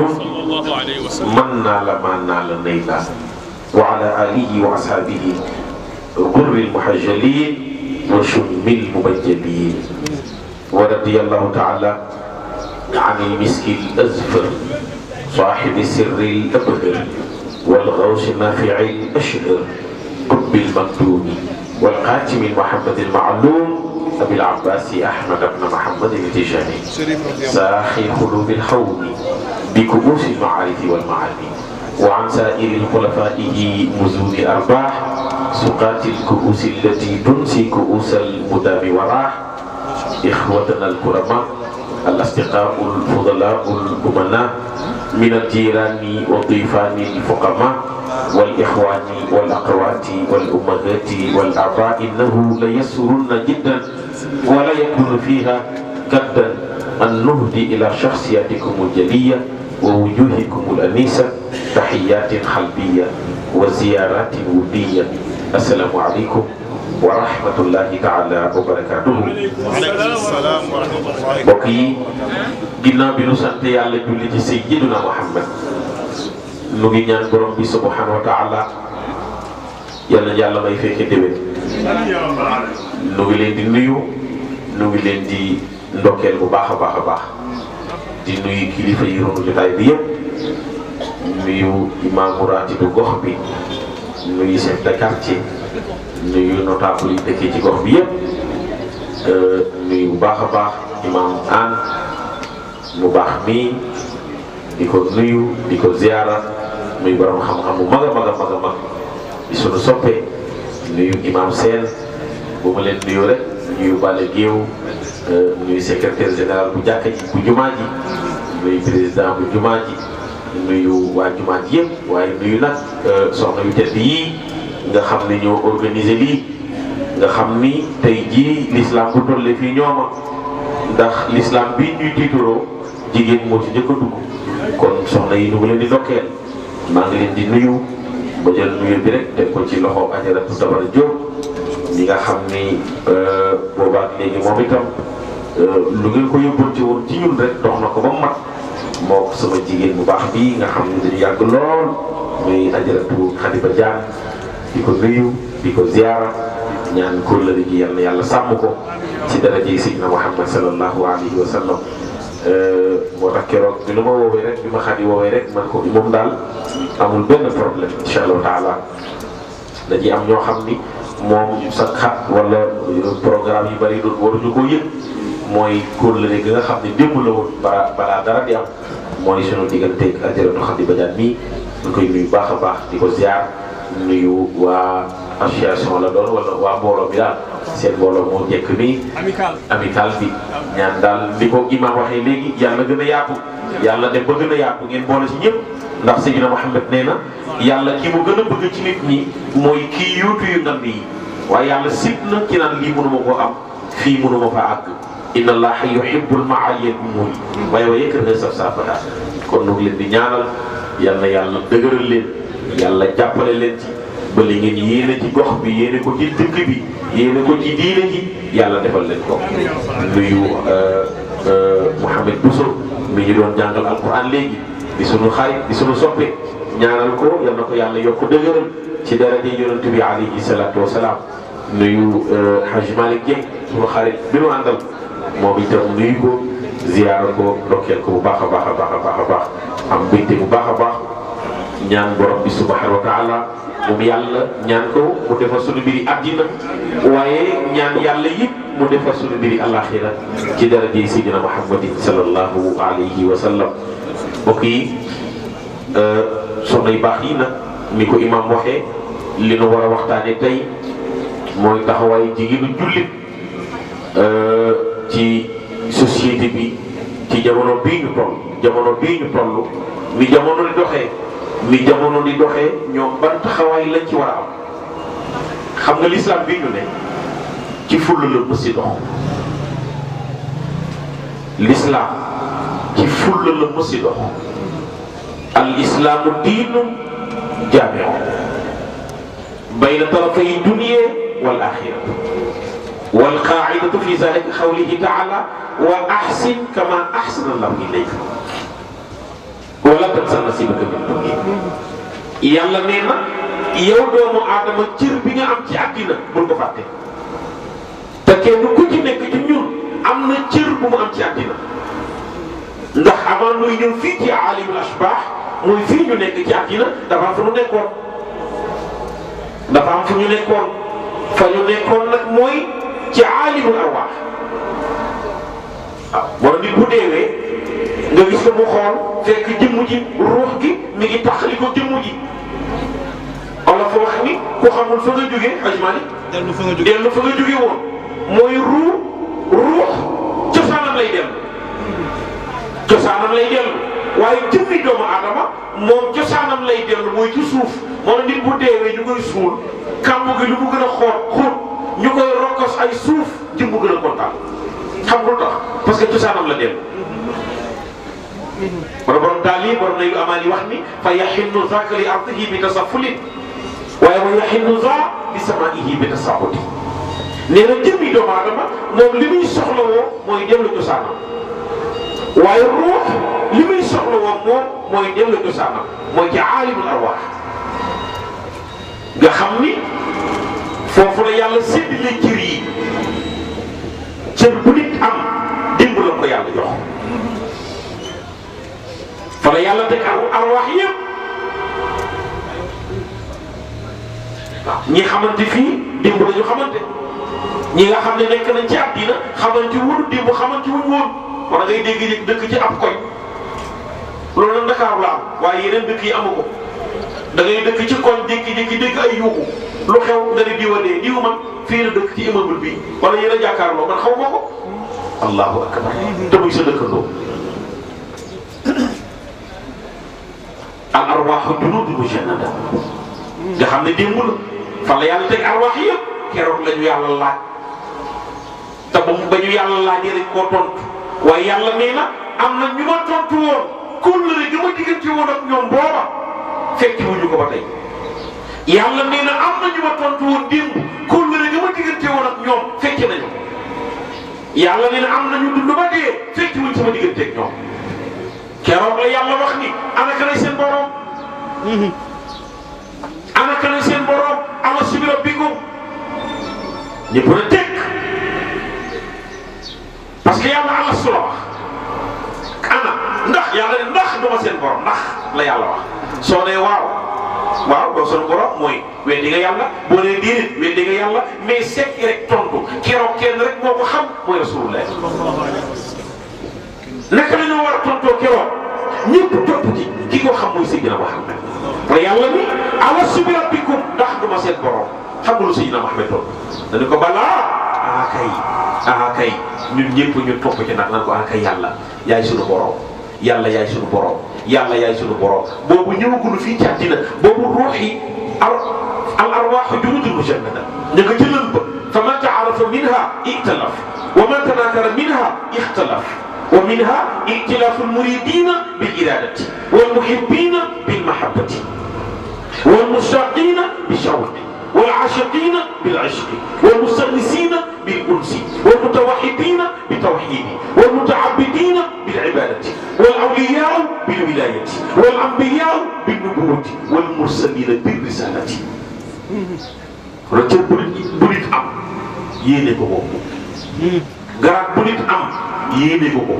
من نال ما نال نيلا وعلى آله وأصحابه غر المحجلين وشم المبجلين ورضي الله تعالى عن المسك الأزفر صاحب السر الأبهر والغوث النافع الأشهر قطب المكتوم والقاتم المحمد المعلوم أبي العباس أحمد بن محمد التجاني ساخي قلوب الحوم بكؤوس المعارف والمعاني وعن سائر خلفائه مزون أرباح سقات الكؤوس التي تنسي كؤوس المدام وراح إخوتنا الكرماء الأصدقاء الفضلاء الأمناء من الجيران والضيفان الفقماء والإخوان والأخوات والأمهات والآباء إنه ليسرن جدا ولا يكون فيها كدا أن نهدي إلى شخصياتكم الجلية ووجوهكم الأنيسة تحيات قلبية وزيارات ودية. السلام عليكم ورحمة الله تعالى وبركاته. وعليكم السلام ورحمة الله. mbokk yi ginnaaw bi nu sant yàlla julli ci Sayyidina Muhammad nu ngi ñaan borom bi subhanahu wa taala yàlla yàlla may fekke déwén. nu ngi leen di nuyu nu ngi leen di ndokkeel bu baax a baax a baax di nuyu kilifa yi ronu jotaay bi yëpp nuyu imaamu raatibu gox bi nuyu chef de quartier nuyu notable yi dëkkee ci gox bi yëpp nuyu bu baax a baax imaam an mu baax mii di ko nuyu di ko ziyaara muy borom xam-xam bu mag a mag a mag a mag di sunu soppe nuyu imaam seen bu ma leen nuyu rek nuyu bale géew nuyu secrétaire général bu jàkka ji bu jumaa ji nuyu président bu jumaa ji nuyu waa jumaa ji yëpp waaye nuyu nag soxna yu tedd yii nga xam ne ñoo organiser lii nga xam ni tey jii l'islam bu tolle fii ñooma ndax l'islam bii ñuy tiituroo jigéen moo ci njëkk a dugg kon soxna yi ñu ngi leen di ndokkeel maa ngi leen di nuyu ba jël nuyu bi rek teg ko ci loxo Ajaratu Tabara Diop ñi nga xam ni boobaak léegi moom itam lu ngeen ko yóbbante woon ci ñun rek dox na ko ba mu mat moo ko sama jigéen bu baax bii nga xam ne dañu yàgg lool muy Ajaratu Khadiba Diagne di ko nuyu di ko ziyaara ñaan kóllëre gi yal na yàlla sàmm ko ci daraje Seydina Muhammad sallallahu alayhi wa sallam moo tax keroog bi lu ma woowee rek bi ma Xadi woowee rek man ko moom daal amul benn problème incha allahu taala dañuy am ñoo xam ni moom sa xat wala programme yu bari doon waruñu koo yëg mooy kóllëre gi nga xam ne démb la woon balaa dara di am mooy sunu digganteeg Ajaratu Khadiba Diagne mii ñu koy nuyu baax a baax di ko ziar nuyu waa association la doon wala waa mbooloo bi daal seen mbooloo moo njëkk nii amical bi ñaan daal li ko imam waxee léegi yàlla gën a yaatu yàlla dem ba gën a yaatu ngeen boole ci ñëpp ndax Seydina Muhammad nee na yàlla ki mu gën a bëgg ci nit ñi mooy kii yuutu yu ngand yi waaye yàlla sib na ki naan lii mënuma koo am fii mënuma fa àgg inna allaha yuhibbul ma'aliya umur waaye wa yakrahu safsafaha kon nu ngi leen di ñaanal yal na yàlla dëgëral leen yàlla jàppale leen ci ba li ngeen yéene ci gox bi yéene ko ci dëkk bi yéene ko ci diine ji yàlla defal leen ko nuyu Mouhamed Bousso mi ñu doon jàngal alquran léegi di sunu xarit di sunu soppe ñaanal ko yal na ko yàlla yokk dëgëral ci daraja yonent bi alayhi salaatu wasalaam nuyu Haj Malick Dieng sunu xarit bi nu àndal moom itam nuyu ko ziyaara ko ndokkeel ko bu baax a baax a baax a baax a baax am mbégte bu baax a baax ñaan borom bi subhanahu wa taala moom yàlla ñaan ko mu defar sunu mbiri àddina waaye ñaan yàlla yëpp mu defar sunu mbiri alaxira ci daraja Seydina Muhammadin sallallahu alayhi wa sallam mbokk yi soxna yu baax yi nag ni ko imam waxee li nu war a waxtaane tey mooy taxawaay jigéenu jullit ci société bi ci jamono bii ñu toll ni jamono di doxee ñoom ban taxawaay lañ ci war a am xam nga l'islam bii ñu ne ci fulla la mës si dox l'islam ci fulla la mës si dox al islaamu diinun jaamiu bayna tarafay dunya wal axira wal qaaidatu fi zalika qawlihi taala wa ahsin kama ahsana allahu ilayka wala tansa nasibaka min dunya yàlla nee na yow doomu aadama cër bi nga am ci àddina bul ko fàtte te kenn ku ci nekk ci ñun am na cër bu mu am ci àddina ndax avant nuy ñëw fii ci aalimul ashbaax muy fii ñu nekk ci àddina dafa am fu ñu nekkoon fa ñu nekkoon nag mooy ci aalimul arwaax waaw moo nit bu deewee nga gis ko mu xool fekk jëmm ji ruux gi mi ngi taxali ko jëmm ji wala fa wax ni ku xamul fa nga jógee ajmali dellu fa nga jógee woon mooy ruux cosaanam lay dellu waaye jëmmi doomu aadama moom cosaanam lay dellu mooy ci suuf moo nit bu deewee ñu koy suul kàmb gi lu mu gën a xóot ñu koy rokkos ay suuf jëmm gën a kontaan xam nga lu tax parce que cosaanam la dellu wala borom daal yi borom nañu amaan yi wax ni fa yaxinnu zaaka li ardihi bi tasafulin waaye wa yaxinnu za li samaihi bi tasabuti nee na jëmmi doomu aadama moom li muy soxlawoo mooy dellu cosaanam waaye ruux li muy soxlawoo moom mooy dellu cosaanam mooy ci aalimul arwaax nga xam ni foofu la yàlla séddale cër yi cër bu nit am démb la ko yàlla jox fa la yàlla teg arwaax yëpp waaw ñi xamante fii démb la ñu xamante ñi nga xam ne nekk nañ ci àddina xamante wuñu démb xamante wuñ woon wala ngay dégg dëkk ci ab koñ loolu nag Ndakaaru la am waaye yeneen dëkk yi amu ko da ngay dëkk ci koñ jékki-jékki dégg ay yuuxu lu xew nga ne diwa dee diw man fii la dëkk ci immeuble bi wala yéen a jàkkaarloo man xaw ma ko allahu akbar te muy sa dëkkandoo al arwaaxu junuudun mujannada nga xam ne démb la fan la yàlla teg arwaax yëpp keroog la ñu yàlla laaj te ba ñu yàlla laajee rek koo tontu waaye yàlla nee na am na ñu ma tontu woon kóllëre gi ma diggante woon ak ñoom booba fekki wuñu ko ba tey yàlla nee na am na ñu ma tontu woon démb kóllëre gi ma diggante woon ak ñoom fekki nañu ko yàlla nee na am na ñu dund ba dee fekki wuñ sama diggante ak ñoom keroog la yàlla wax ni ana kanay seen borom ana kanay seen borom alastu bi rabbikum ñëpp na teg parce que yàlla alastu la wax ana ndax yàlla ne ndax duma seen borom ndax la yàlla wax soo nee waaw doo seen borom mooy weddi nga yàlla boo nee déedéet weddi nga yàlla mais sekk rek tontu keroog kenn rek moo ko xam mooy rasulullah naka la ñu war a tontoo keroog ñëpp topp ci ki ko xam mooy Seydina Muhammad te yàlla ni alastu bi rabbikum ndax duma seen borom xam nga lu Seydina Muhammad toog dañu ko balaa kay ñun ñëpp ñu topp ci nag nan ko kay yàlla yaay sunu borom yàlla yaay sunu borom yàlla yaay sunu borom boobu ñëwagunu fii ci àddina boobu ruux yi al arwaaxu junuudun mujannada ña nga jëlan ba fa man taarafa minha ixtalaf wa man tanakara minha ixtalaf wa minha ixtilaafu almuridina bil iradati wal muhibbina bil mahabbati wal mushtaqina bi shawqi wal aashiqina bil ishqi wal mustanisina bil unsi wal mutawahhidina bi tawhidi wal mutaabidina bil ibadati wal awliyaa bil wilayati wal anbiyaa bin nubuwati wal mursalina bir risalati wala cër bu nit am yéene ko boobu garaat bu nit am yéene ko ko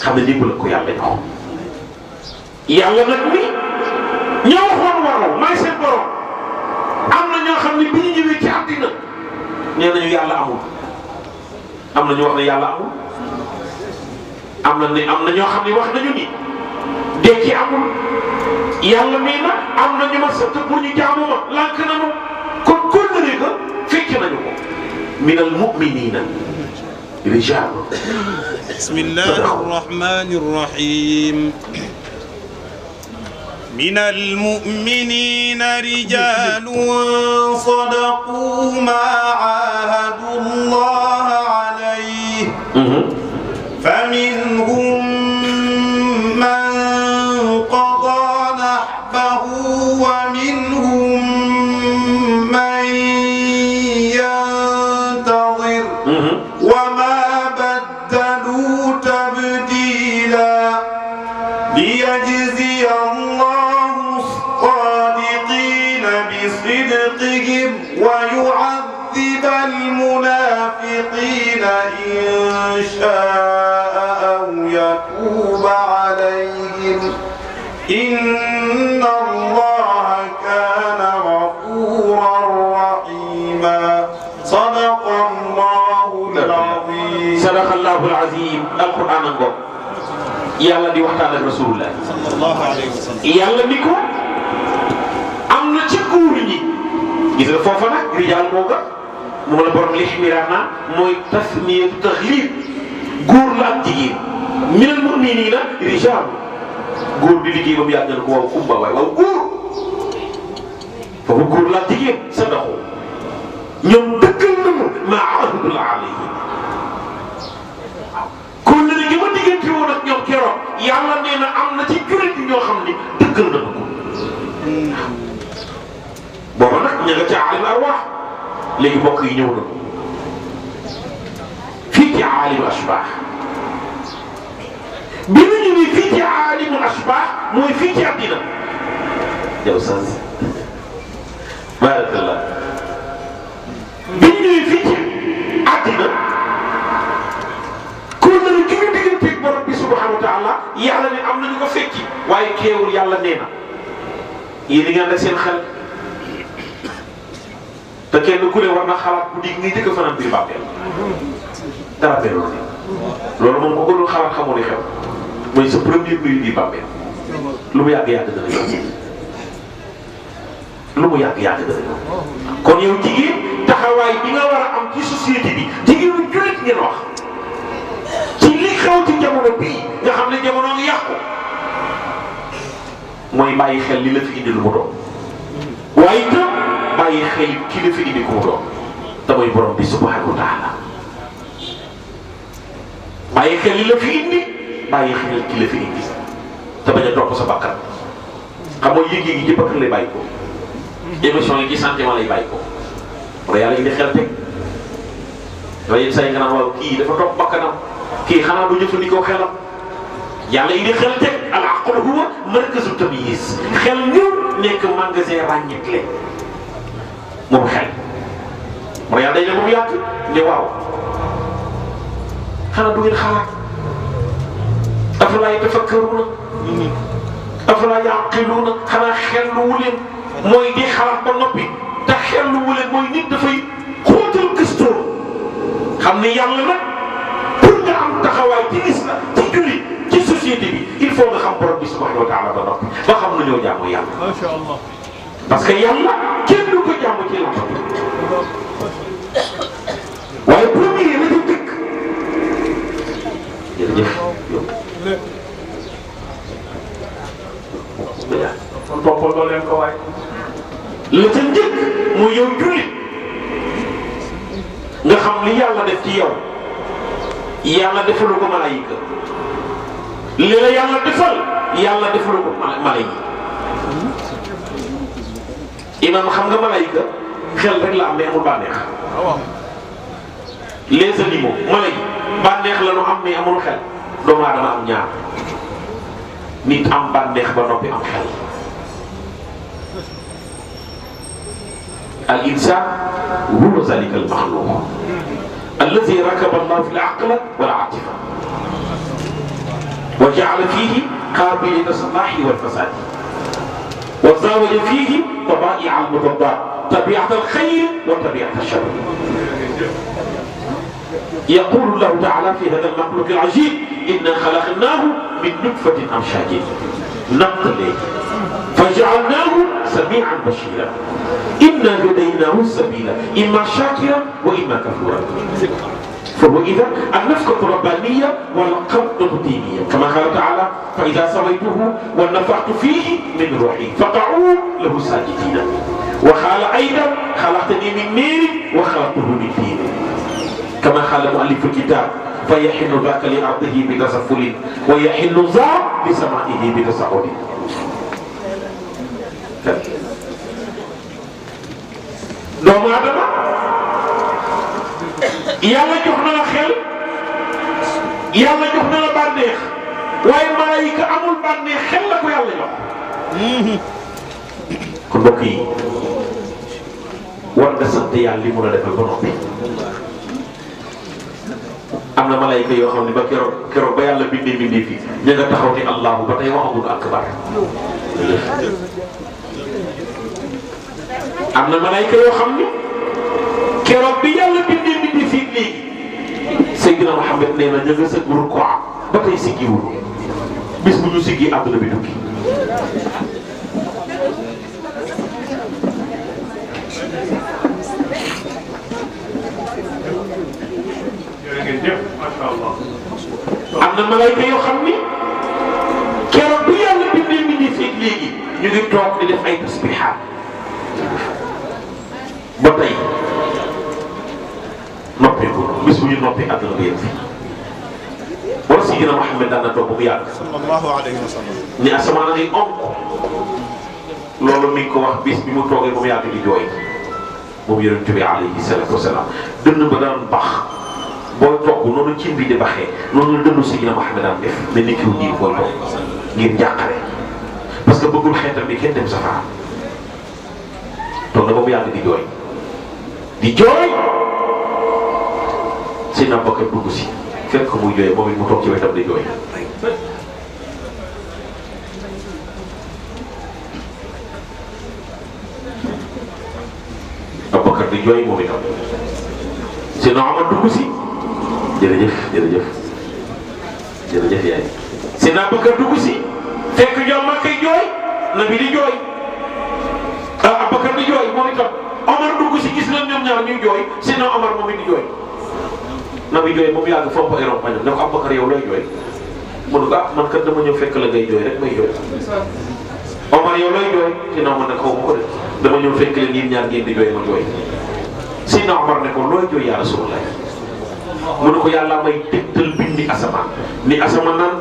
xam ne lépp la ko yàlla jox yàlla nag ni ñoo waxoon waroo may seen borom am na ñoo xam ne bi ñu ñëwee ci àddina nee nañu yàlla amul am na ñu wax ne yàlla amul am na ñoo xam ne wax nañu ni dekki amul yàlla nee na am na ñu ma sant pour ñu jaamu ma lànk nañu kon kóllëre ga fekk nañu ko min al mu'minina رجال بسم الله الرحمن الرحيم من المؤمنين رجال صدقوا ما عاهدوا الله عليه فمنهم من قضى نحبه ومنهم من ينتظر وما بدلوا تبديلا ليجزي الله الصادقين بصدقهم ويعذب المنافقين إن شاء أو يتوب عليهم إن الله كان غفورا رحيما صدق الله العظيم صدق الله العظيم القرآن نقول yàlla di waxtaan ak rasulullah sallallahu alayhi wa sallam yàlla ni ko am na ci góor ñi gis nga foofa nag rijaal moo ga moom la borom lixmiraat naa mooy tasmiyatu taxlib góor la ak jigéen minal mu'minina rijaal góor di liggéey ba mu yàgg na ko waaw kumba waay waaw góor foofu góor la ak jigéen sadaqu ñoom dëggal nañu maa ahadullah alayhi kon ne gi ma diggante woon ak ñoom keroog yàlla nee na am na ci jurit yi ñoo xam ne dëggal nañu ko booba nag ña nga ca aalim arwaax léegi mbokk yi ñëw na fii ci aalim ashbaax bi ñu ñëwee fii ci aalimul ashbaax mooy fii ci àddina yow sans barakallah bi ñu ñëwee fii ci àddina kon nag ki ñu digganteeg borom bi subhanahu wa taala yàlla ne am nañu ko fekki waaye keewul yàlla nee na yéen a ngi ànd ak seen xel te kenn ku ne war na xalaat bu dig ngay jëkk a fanaan biir bàmmeel dara belul ni loolu moom ko gënul xalaat xamoo li xew mooy sa premier nuyu biir bàmmeel lu mu yàgg-yàgg dana ñëw lu mu yàgg-yàgg dana ñëw kon yow jigéen taxawaay bi nga war a am ci société bi jigéenu jullit ngeen wax ci li xew ci jamono bii nga xam ne jamono ngi yàqu mooy bàyyi xel li la fi indi lu mu doon waaye itam bàyyi xel ki la fi indi ku mu doon te mooy borom bi subhanahu wa taala bàyyi xel li la fi indi bàyyi xel ki la fi indi te bañ a topp sa bakkan xam nga yëg-yëg yi ci bakkan lay bàyyi ko émission yi ci sentiment lay bàyyi ko wala yàlla indi xel teg waaye yenn saa yi nga naan waaw kii dafa topp bakkanam kii xanaa du jëfandikoo xelam yàlla indi xel teg al aql huwa markazu tamyiz xel ñëw nekk magasin ràññeekle moom xel mooy yàlla day ne moom yàgg ne waaw xanaa du ngeen xalaat afalaa yatafakkaruuna afalaa yaqiluuna xanaa xelluwu leen mooy di xalaat ba noppi te xelluwu leen mooy nit dafay xóotal gëstoo xam ne yàlla nag pour nga am taxawaay ci islam ci jullit ci société bi il faut nga xam borom bi subhanahu wa taala ba noppi ba xam na ñoo jaamu yàlla. Masha Allah. Parce que yàlla kenn du ko jaamu ci la waaye premier la ci dëkk jërëjëf yow. kon toppatoo leen ko waay. la ca njëkk mooy yow jullit nga xam li yàlla def ci yow yàlla defalu ko malaayika li la yàlla defal yàlla defalu ko malaayika imam xam nga malaayika xel rek la am mais amul bànneex les animaux malaayika bànneex la nu am mais amul xel doomu aadama am ñaar nit am bànneex ba noppi am xel al insan huwa zalika al maxluq الذي ركب الله في العقل والعاطفة وجعل فيه قابلية الصلاح والفساد وزاوج فيه طبائع المضادات طبيعة الخير وطبيعة الشر يقول الله تعالى في هذا المخلوق العجيب إنا خلقناه من نطفة أمشاج نبتليه فجعلناه سميعا بشيرا إنا هديناه السبيل إما شاكرا وإما كفورا فهو إذا النفقة الربانية والقبضة الدينية كما قال تعالى فإذا سويته ونفخت فيه من روحي فقعوا له ساجدين وقال أيضا خلقتني من نار وخلقته من طين كما قال مؤلف الكتاب فيحن ذاك لأرضه بتسفل ويحن ذا لسمائه بتسعد doomu adama yàlla jox na la xel yàlla jox na la bànneex waaye malaayika amul bànneex xel la ko yàlla jox kon mbokk yi war nga sant yàlla li mu la defal ba noppi am na malaayika yoo xam ne ba keroog ba yàlla bindee fii ña nga taxaw ni allahu ba tey waxagul akbar am na malaayika yoo xam ni keroog bi yàlla bindee fii léegi Seydina Muhammad nee na ña nga sëgg rukkoo ba tey siggiwul bis bu ñu siggi àdduna bi tukki. jërëjëf macha allah. am na malayka yoo xam ni keroog bu yàlla bindee nit ñi fii léegi ñu ngi toog di def ay tasbihaat ba tey noppeeku bis bu ñu noppee àdduna bi yëpp wala si gën a Muhammad daan na toog ba mu yàgg. sallallahu alayhi wa sallam. ni asamaan a ngi onk loolu mi ngi ko wax bis bi mu toogee ba mu yàgg di jooy moom yonent bi alayhi salaatu wa salaam dënn ba daan bax booy togg noonu cin bi di baxee noonu la dënnu Sayyidina Muhammad daan def mais ni kiw nii booy togg ngir njàqare parce que bëggul xeetam bi kenn dem safara toog na ba mu yàgg di jooy Sayyidina Abubakar dugg si fekk muy jooy moom it mu toog ci wetam di jooy Abubakar di jooy moom itam Sayyidina Omar dugg si jërëjëf yaay Sayyidina Abubakar dugg si fekk ñoom ma koy jooy Nabi di jooy Abubakar di jooy moom itam Omar dugg si gis na ñoom ñaar ñuy jooy Sayyidina Omar moom it di jooy Nabi jooy moom yàgg fomp ay rongoñam ne ko Abubakar yow looy jooy mu ne ko man kat dama ñëw fekk la ngay jooy rek may jooy Omar yow looy jooy Sayyidina Omar ne ko ma ko de dama ñëw fekk leen yéen ñaar ngeen di jooy ma jooy Sayyidina Omar ne ko looy jooy yaa Rasulullah mu ne ko yàlla may tegtal bindi asamaan ni asamaan naan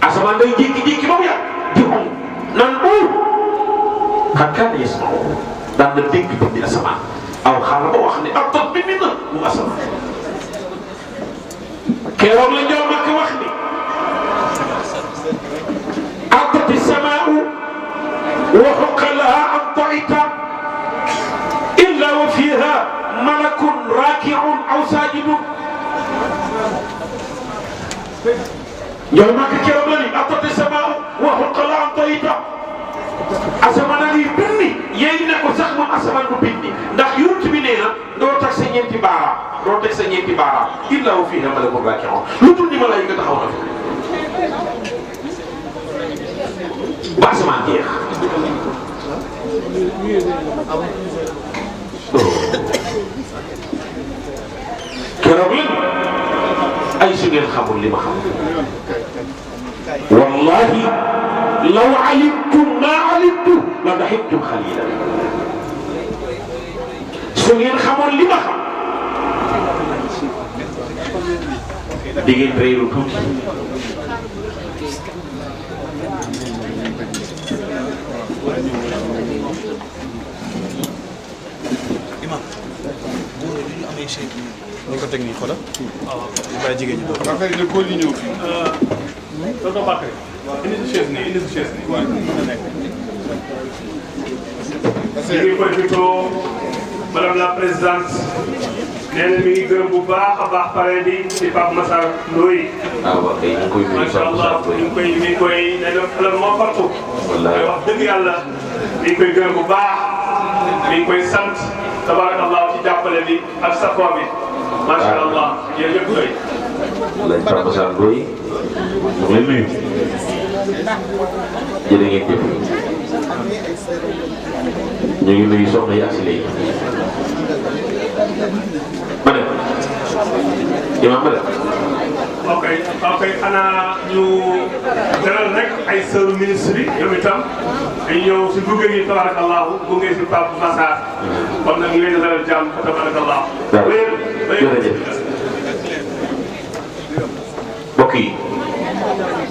asamaan day jékki-jékki ba mu yàgg di om naan xat kaan yasma'u daan na dégg bindi asamaan aw xaaral ba wax ne ab tot bi na mu asamaan keroog la ñoo makk wax ni atati samaa'u wa huqqa laha an ta'ita illa wa fiha malakun raaki'un aw saajidun ñoo makk keroog la ni atati samaa'u wa huqqa laha an ta'ita asamaan a ngi bindi yéen ne ko sax moom asamaan bu bindi ndax yonent bi nee na doo teg sa ñeenti baaraam illa wa fiha malakun raaki'un lu dul ni malaayika taxaw na fi ba asamaan jeex keroog lan ay su ngeen xamul li ma xam wallahi law alimtum ma alimtu la dahiktum xalilan su ngeen xamoon li ma xam di ngeen réeru tuuti imam buur yi ñu amee chèque ni ko teg nii xoolal waaw bàyyi jigéen ñi boobu affaire yi de góor ñi ñëw fii. tonton Bakary. indi si chaise nii indi si chaise nii. waaw mën na nekk. ñu ngi profité madame la présidente nee na mi ngi gërëm bu baax a baax pare bi ci Pape Massar Ndoye. waaw kay ñu koy nuyu macha allah ñu ngi koy nee na la moo partout. wallaay wax dëgg yàlla mi ngi koy gërëm bu baax mi ngi koy sant tabarakallah ci jàppale bi ak safoo bi macha allah jërëjëf Ndoye. lañ Pape Massar Ndoye ñu ngi lay nuyu jërë ngeen jëf ñu ngi nuyu soxna yi ak si léegi ma dem imam ma dem ok xanaa ñu dalal rek ay sëru ministre yi ñoom itam ay ñëw si gunge yi tabarakallahu gunge si Pape Massar kon nag ñu leen di dalal jàmm tabarakallahu jërëjëf mbokk yi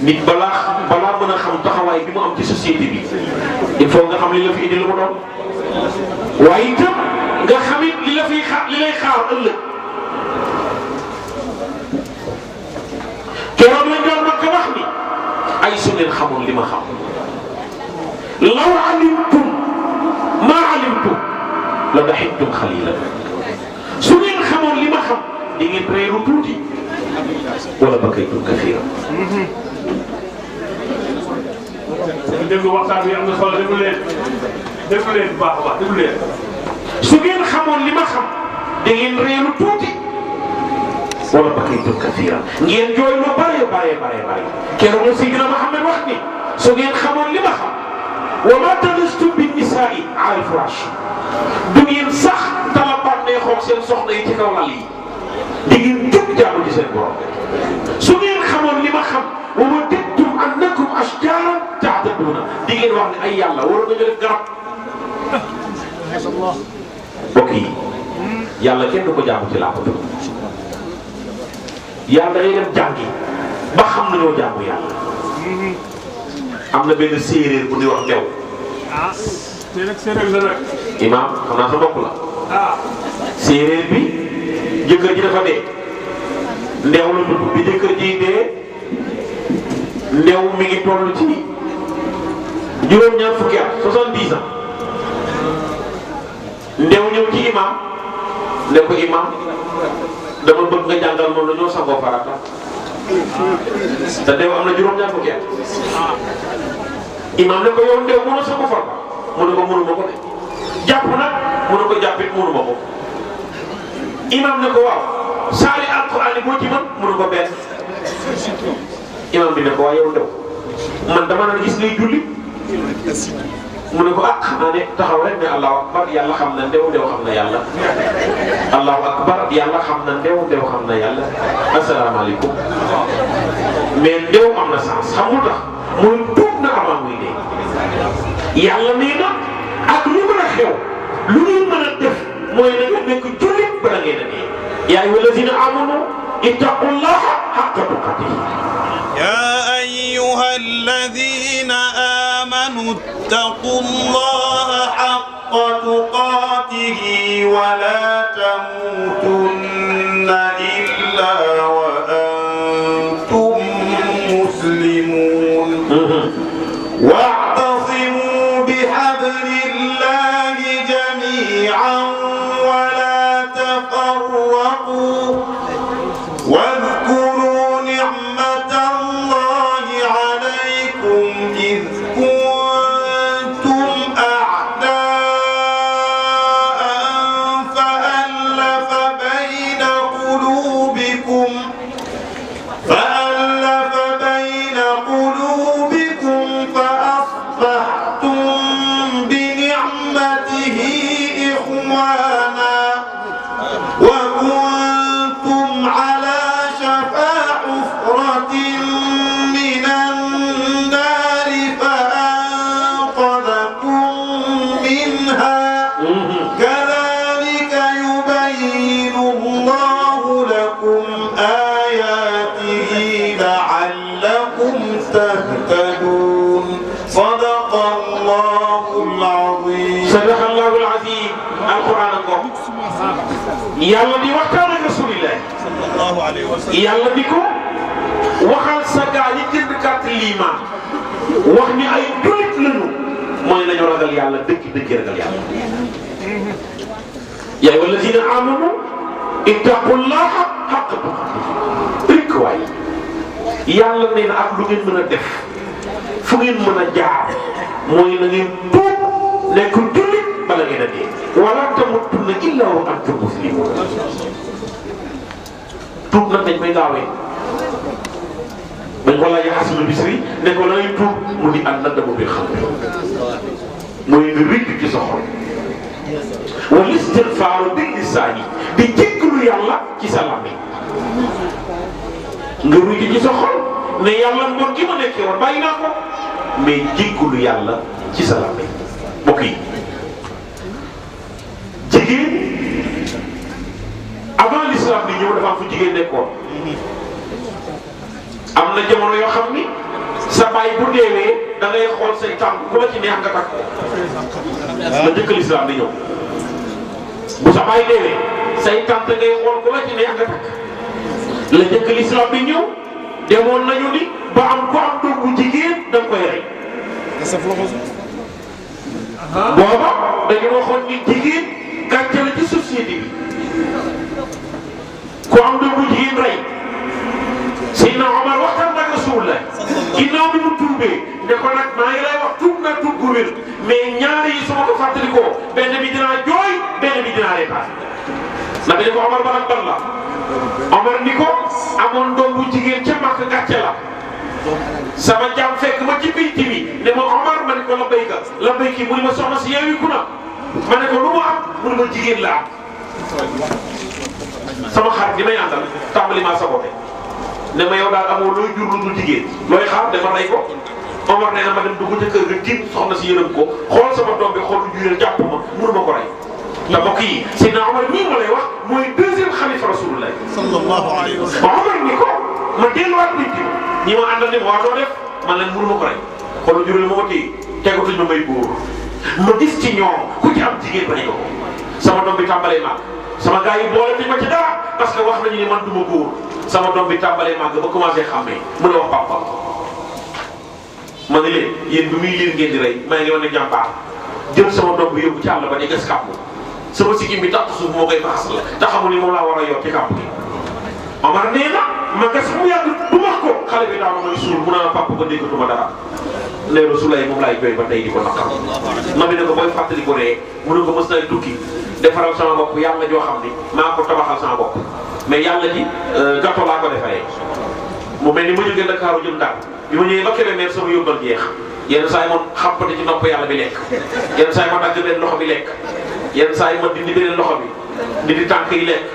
nit balaa mën a xam taxawaay bi mu am ci société bi il faut nga xam li la fi indi lu mu doon waaye itam nga xamit li lay xaar ëllëg keroog lañ doon mag wax ni ay su ngeen xamul li ma xam law alimtum ma alimtum la daxiktum xalilan su ngeen xamoon li ma xam di ngeen reeru tuuti wala bakaytum kathira déglu waxtaan bi am na solo déglu leen bu baax a baax déglu leen. su ngeen xamoon li ma xam da ngeen reelu tuuti wala bakaytum kathiran ngeen jooy lu bare keroog la Seydina Muhammad wax ni su ngeen xamoon li ma xam wa ma talastum bin nisaa'i ala al-firaash du ngeen sax tala bànneexoog seen soxna yi ci kaw lal yi di ngeen jóg jaamu ci seen borom su ngeen xamoon li ma xam wa waddadtum annakum ashjaaran ta'taduuna di ngeen wax ne ay yàlla waroon nañu def garab. mbokk yi yàlla kenn du ko jaamu ci làppatu yàlla da ngay dem jàngi ba xam nañoo jaamu yàlla. am na benn séeréer bu ñuy wax ndew. te nag séeréer la nag. imaam xam naa sa bopp la. séeréer bi jëkkër ji dafa dee. ndew la tudd bi jëkkër ji dee ndew mi ngi toll ci juróom-ñaar fukki at 70 ans. ndew ñëw ci imaam ne ko imaam dama bëgg nga jàngal moom dañoo sangoo farata te ndew am na juróom-ñaar fukki at. imaam ne ko yow ndew mënoo sangoo farata mu ne ko mënuma ko de jàpp nag mu ne ko jàppit mënuma ko. imaam ne ko waaw saari alquran boo ci mën mu ne ko benn. imaam bi ne ko waaw yow ndew man dama naan gis ngay julli. mu ne ko xanaa ne taxaw rek ne allahu akbar yàlla xam na ndew xam na yàlla. allahu akbar yàlla xam na ndew xam na yàlla. asalaamaaleykum. mais ndew am na sens xam nga tax mooy tuub na avant muy dee. yàlla nee na ak lu mën a xew lu ñuy mën a def mooy na nga nekk jullit bala ngeen a dee. yaa ayyuha allazina amanu ittaqullaha haqqa tuqatihi. يا أيها الذين آمنوا اتقوا الله حق تقاته ولا تموتن إلا وأنتم مسلمون واعتصموا بحبل الله جميعا ولا تفرقوا واذكروا نعمة الله عليكم إذ كنتم أعداء فألف بين قلوبكم فأصبحتم بنعمته إخوانا وكنتم على شفا حفرة من النار فأنقذكم منها كذلك يبين الله لكم آياته لعلكم تهتدون صدق الله العظيم. صدق الله العظيم. القرآن الكريم. yàlla di waxtaan ak rasulillah sallallahu alayhi wa sallam. yàlla di ko waxal sa gaa yi jënd carte liimaan wax ni ay jullit lañu mooy nañu ragal yàlla dëgg ragal yàlla. yaa ayyuha allazina amanu ittaqullaha haqqa tuqaatihi. waay yàlla nee na ak lu ngeen mën a def fu ngeen mën a jaar mooy na ngeen tuub nekk jullit bala ngeen a dee. wala tamutunna illa wa antum muslimun. tuub nag dañ koy gaawee dañ ko laaj Hasan Bisri ne ko la ngay tuub mu di ànd nadamu bi xam mooy nga rëcc ci sa xol. wal istigfaaru bil lisaani di jéggalu yàlla ci sa làmmiñ nga rëcc ci sa xol ne yàlla mbon gi ma nekkee woon bàyyi naa ko mais jéggalu yàlla ci sa làmmiñ. mbokk yi jigéen avant l'islam di ñëw dafa am fu jigéen nekkoon. am na jamono yoo xam ni sa baay bu deewee da ngay xool say tànk ku la ci neex nga takk ko. la njëkk l'islam di ñëw bu sa baay deewee say tànk ngay xool ku la ci neex nga takk. la njëkk l'islam di ñëw demoon nañu ni ba am ku am doom bu jigéen da nga koy rey. booba dañu waxoon ni jigéen gàcce la ci société bi ku am doom bu jigéen rey. Seydina Omar waxtaan nag Rasulullah ginnaaw bi mu tuubee ne ko nag maa ngi lay wax tuub na tuub gu wér mais ñaari yi su ma ko fàttalikoo benn bi dinaa jooy benn bi dinaa reetaan Nabi ne ko Omar ban ak ban la Omar ni ko amoon doom bu jigéen ca Makka gàcce la sama jaam fekk ma ci biir bi ne ma Omar ma ne ko labbayka mu ne ma soxna si yeewiku na ma ne ko lu mu am mu ne ma jigéen la am sama xarit gi may àndal tàmbali maa saboté ne ma yow daal amoo looy jur lu dul jigéen looy xaar dama rey ko Omar nee na ma dem dugg ca kër ga tiim soxna si yërëm ko xool sama doom bi xool lu jureel jàpp ma mënu ma ko rey te mbokk yi Seydina Omar mii ma lay wax mooy deuxième xalifa rasulullah sallallahu alayhi wa sallam Omar ni ko ma delluwaat nit ñi ma àndal ne waa doo def man leen mënu ma ko rey xool lu jureel ma ko téye tegatuñ ma may góor ma gis ci ñoom ku ci am jigéen bañ ko sama doom bi tàmbalee màgg sama gars yi boole nañ ma ci dara parce que wax nañu ni man du ma góor sama doom bi tàmbalee màgg ba commencé xàmmee mën a wax papa ma ne leen yéen bi muy liir ngeen di rey maa ngi wane jàmbaar jël sama doom bi yóbbu ci àll ba di gas kàpp sama sikkim bi tax suuf moo koy faxas la te xamul ni moom laa war a yor ci kàpp gi Omar nee na ma gas mu yàgg du wax ko xale bi daal mooy suul mu naan papa ba déggatuma dara nee Rasulullah moom laay jooy ba tey di ko naqar ma ne ko booy fàttali ko ree mu ne ko mës nay tukki defaral sama bopp yàlla joo xam ni maa ko tabaxal sama bopp mais yàlla ji gâteau laa ko defaree mu mel ni ma jógee Dakar jëm Ndar bi ma ñëwee ba Kébémer sama yóbbal jeex yenn saa yi ma xampati ci nopp yàlla bi lekk yenn saa yi ma dagg benn loxo bi lekk yenn saa yi ma dindi beneen loxo bi dindi tànk yi lekk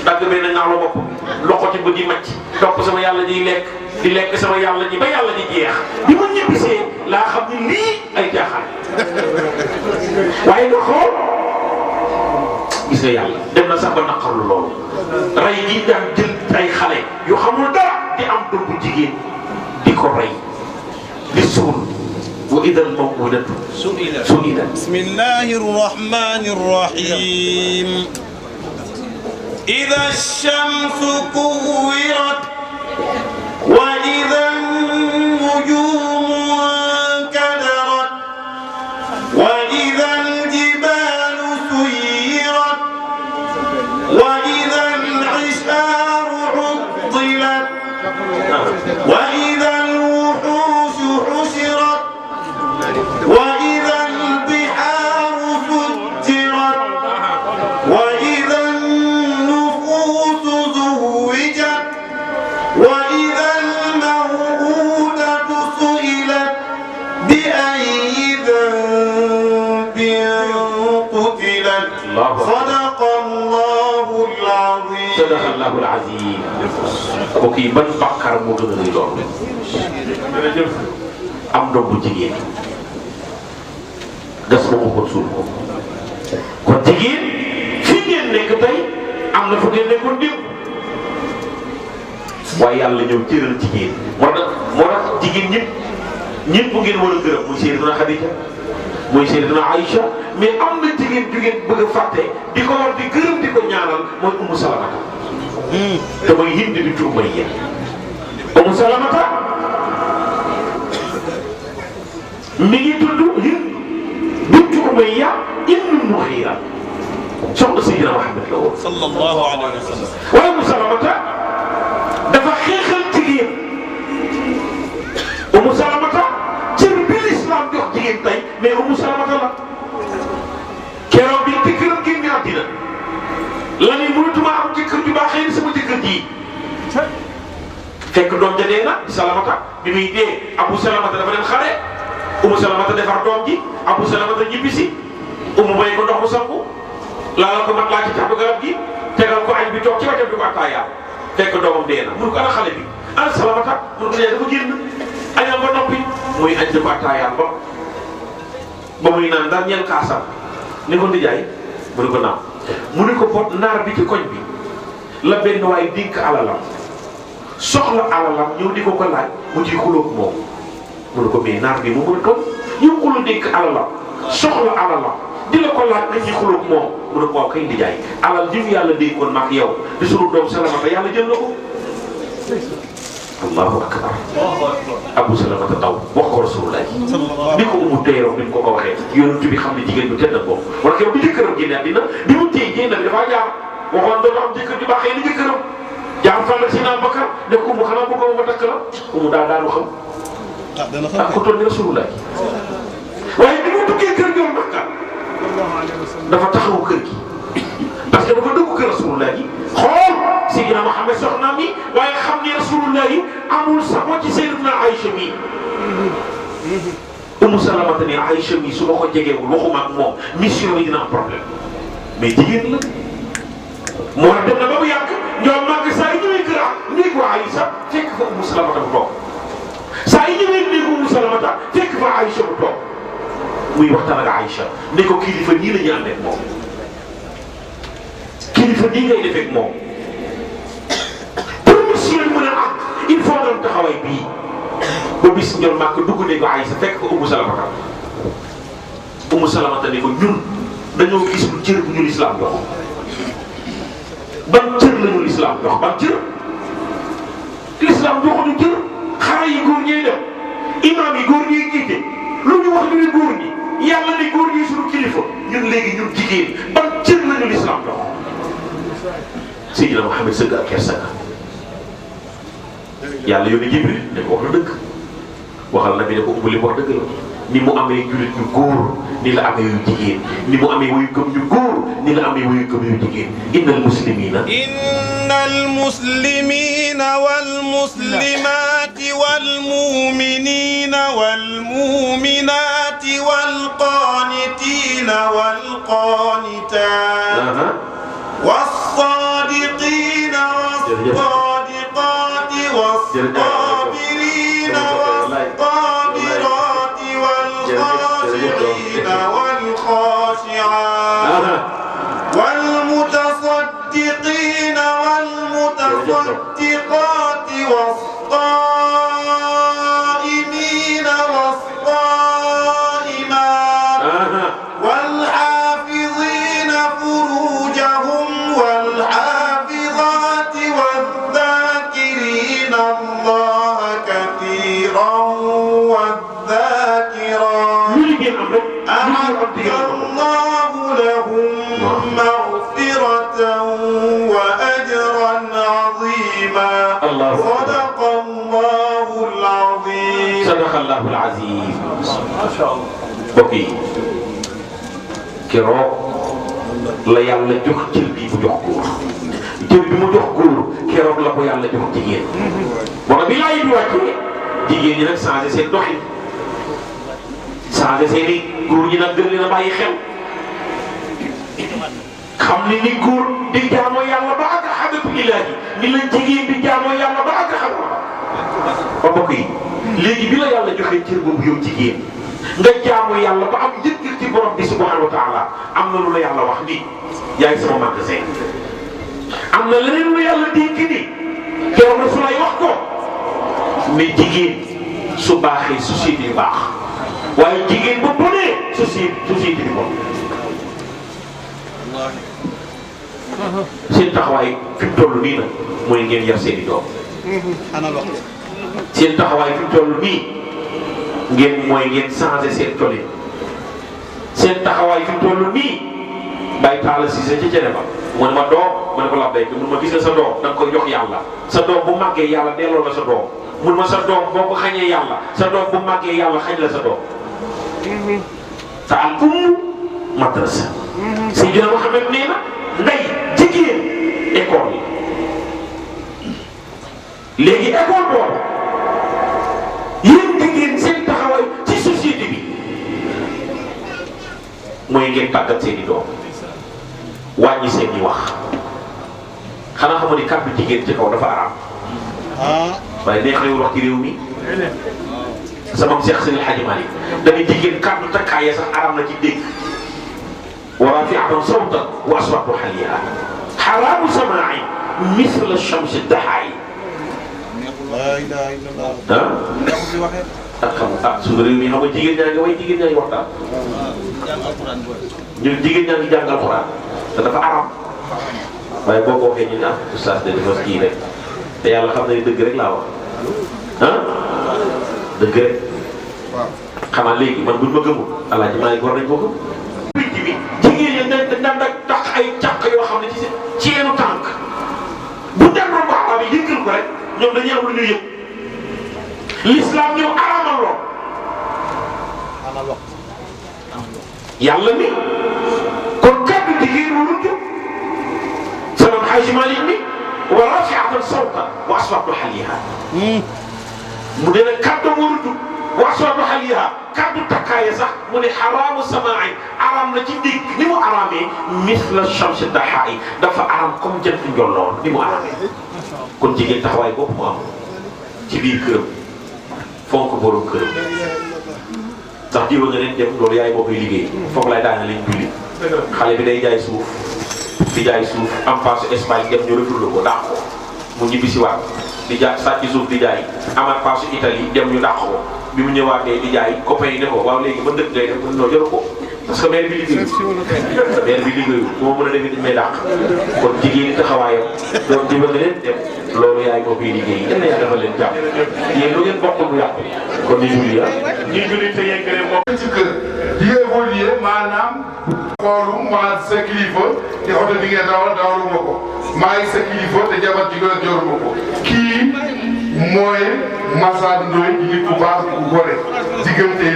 dagg benn ŋaalu bopp loxo ci bët yi macc topp sama yàlla jiy lekk di lekk sama yàlla ji ba yàlla ji jeex bi ma ñibbisee laa xam ni lii ay jaaxal waaye nga xool gis nga yàlla dem na sax ba naqarlu loolu rey gi daan jël ay xale yu xamul dara di am doom bu jigéen di ko rey di suul wa idal mawudatu su'ilat bismillahi rrahmani rrahim إذا الشمس كورت وإذا النجوم انكدرت وإذا الجبال سيرت وإذا العشار عطلت وإذا الوحوش حشرت وإذا البحار فجرت وإذا وإذا الموءودة سئلت بأي ذنب قتلت صدق الله العظيم صدق الله العظيم kooku ban bàkkaar moo gën a rëy loolu am doom bu jigéen gas ma ko suul ko kon jigéen fi ngeen nekk tey am na fu ngeen nekkoon démb waaye yàlla ñëw cëral jigéen moo tax jigéen ñëpp ngeen war a gërëm muy Seydina Khadija muy Seydina Aïcha mais am na jigéen ju ngeen bëgg a fàtte di ko war di gërëm di ko ñaanal mooy Umu Salamata te mooy Hind bintu Umayya Umu Salamata mi ngi tudd Hind bintu Umayya ibnu Mughira soxna Seydina Muhammad la woon sallallahu alayhi wa sallam waaye Umu Salamata dafa xeexal jigéen Umu Salamata cër bi l'islam jox jigéen tey mais Umu Salamata la keroog bi jëkkëram génn àddina la ni mënatuma am jëkkër ju baax xëy na sama jëkkër ji fekk doom ja dee na Salamata bi muy dee Abu Salamata dafa dem xare Umu Salamata defar doom ji Abu Salamata ñibbisi Umu may ko ndox mu sangu laala ko mat laa ci taxu garab gi tegal ko añ bi toog ci wetam di ko attaaya fekk doomam dee na mun ko ana xale bi ana Salamata mun ko dee dafa génn añal ba noppi muy añ di ko attaayaan ba muy naan daal ñeel kaasam ni ko ndijaay mu ne ko naam mu ne ko pot naar bi ci koñ bi la benn waay dénk alalam soxla alalam ñëw di ko laaj mu ciy xulóog moom mu ne ko mais naar bi mu mën a toog ñëw ko la dénk alalam soxla alalam di la ko laaj nga ciy xulóog moom mu ne ko waaw kay ndijaay alal ji mu yàlla dénkoon maag yow di sunu doom Salamata yàlla jël na ko allahu akbar Abu Salamata daw wax ko Rasulullah bi ko Umu teeroo bi mu ko waxee yonent bi xam ne jigéen ñu tedd boobu wala keroog bi jëkkëram génne àddina bi mu téye génn bi dafaa jaar waxoon doon am jëkkër ju baaxee ni jëkkëram jaar fan la si naan Bakar ne ko Umu xanaa bëgg ma takk la Umu daanu xam ak ko toll ni Rasulullah waaye bi mu duggee kër gi Makka dafa taxawu kër gi parce que dafa dugg kër Rasulullah rasulullahi xool Seydina Muhammad soxnaam yi waaye xam ni rasulullahi amul sago ci Sayyidatuna Aïcha mi Umu Salamata ni Aïcha mi su ma ko jegewul waxuma ak moom mission yi dina am problème mais jigéen la moo dem na ba mu yàgg ñoom màgg saa yi ñëwee kër néegu Aïcha fekk fa Umu Salamata bu toog saa yi ñëwee néegu Umu Salamata fekk fa Aïcha bu toog muy waxtaan ak Aïcha ne ko kilifa nii la ñu àndee ak moom kilifa nii ngay defee ak moom pour mission mën a am il faut doon taxawaay bii ba bis ñoom màgg dugg néegu Aïcha fekk fa Umu Salamata Umu Salamata ne ko ñun dañoo gis lu cër bu ñu lislaam jox ban cër la ñu lislaam jox ban cër lislaam joxuñu cër xare yi góor ñee def imaam yi góor ñee jiite lu ñu wax ñu ne góor ñi yàlla ne góor ñi suñu kilifa ñun léegi ñun jigéen ban cër la ñu lislaam jox Seydina Muhammad sëgg ak kersa yàlla yónni Jibril ne ko wax na dëgg waxal na bi ne ko ubbi li wax dëgg la ni mu amee jullit ñu góor ni la amee yu jigéen ni mu amee wuyu gëm ñu góor ni la amee wuyu gëm yu jigéen innal muslimina wal muslimati wal muminina wal muminati wal qanitina wal qanitat was sadiqina was sadiqati was sabirina was sabirati wal khashi'ina wal khashi'at wal mutasaddiqina wal mutasaddiqati was qa'imina was qa'imat wal hafizina furujahum wal hafizati wal dhakirina Allaha kathiran wal dhakirat a'adda Allahu lahum maghfiratan wa ajran 'azima sadaqa Allahu al-'azim sadaqa Allahu al-'azim masha Allah mbokk yi keroog la yàlla jox cër bi mu jox góor cër bi mu jox góor keroog la ko yàlla jox jigéen wala bi laay bi wàccee jigéen ñi nag changé seen doxin changé seen i góor ñi nag gën leen a bàyyi xel xam ni ni góor di jaamoo yàlla ba àgg xamatu ilaahi ni la jigéen di jaamoo yàlla ba àgg xam ba mbokk yi léegi bi la yàlla joxee cër boobu yow jigéen nga jaamu yàlla ba am njëkk ci borom bi subhanahu wa taala am na lu la yàlla wax ni yaay sama magasin am na leneen lu yàlla dénk ni keroog na su lay wax ko mais jigéen su baaxee société bi baax waaye jigéen ba bonee société bi bon seen taxawaay fi mu toll nii nag mooy ngeen yar seen i doom seen taxawaay fi mu toll nii ngeen changé seen colin seen taxawaay fi mu toll nii bàyyi taala si sa ca cene ba mu ne ma doom ma ne ko la béykat mun ma gis nga sa doom da nga koy jox yàlla sa doom bu màggee yàlla delloo la sa doom mun ma sa doom boo ko xañee yàlla sa doom bu màggee yàlla xañ la sa doom te al ummu madrasa Seydina Muhammad nee na ndey jigéen école yi léegi école boobu yéen jigéen seen taxawaay ci société bi mooy ngeen tàggat seen i doom wàññi seen i wax xanaa xamoo ni kàddu jigéen ci kaw dafa araam waaye neex na wax ci réew mi sama Cheikh Seydi El Hadji Malick dañuy jigéen kàddu takkaayee sax araam na ci dégg wa rafi'atan sawtan wa aswatu haliha haramu samaa'i misla shamsi dahaay la ilaha illallah suñu réew mi xam nga jigéen ñaa ngi way jigéen ñaa ngi waxtaan ñun jigéen ñaa ngi jàng alxuraan te dafa araam waaye boo ko waxee ñu ne oustaz de dafa kii rek te yàlla xam na ni dëgg rek laa wax dëgg rek xanaa léegi man buñ ma gëmul alaaji maa ngi war nañ ko gëm jigéen ñi dañ daan tax ay càq yoo xam ne ci seenu tànk bu dem romb araam yi yëngal ko rek ñoom dañuy am lu ñu yëg l'islam ñëw araamal lool yàlla ni kon kàddu jigéen warul jóg sama Hajji Malick ni wa rafi'atan sawtan wa aswatu haliha mu ne nag kàddu warutu wa aswatu haliha kàddu takkaaya sax mu ne xaraamu samaa'i aram na ci dégg ni mu araamee misla shamsi dahaai dafa aram comme jant njolloon ni mu araamee kon jigéen taxawaay bopp mu am ci biir këram fonk borom këram ndax diwa nga leen dem loolu yaay moo koy liggéey foog lay daana leen julli xale bi day jaay suuf di jaay suuf en face Espagne dem ñu retourné ko dàq ko mu ñibbisi waat di jaay sàcc suuf di jaay amaat face Italie dem ñu dàq ko bi mu ñëwaatee di jaay copain yi ne ko waaw léegi ba dëkk ngay def mën noo jël ko parce que maire bi liggéeyu maire bi liggéeyu bu ma mën a demee dañ may dàq kon jigéen ñi taxawaayam doon diwa nga leen dem loolu yaay moo koy liggéey yéen a yaa defal leen jàpp yéen lu ngeen bokk bu yàqu kon ni julli ñi julli te yeggale moom ci kër di évoluer maanaam xoolu maa sa kilifa te oto bi ngeen dawaluma ko maa ngi sa kilifa te jabar ji gën a joruma ko kii mooy Massa Ndoye di nit ku baax ku gore diggante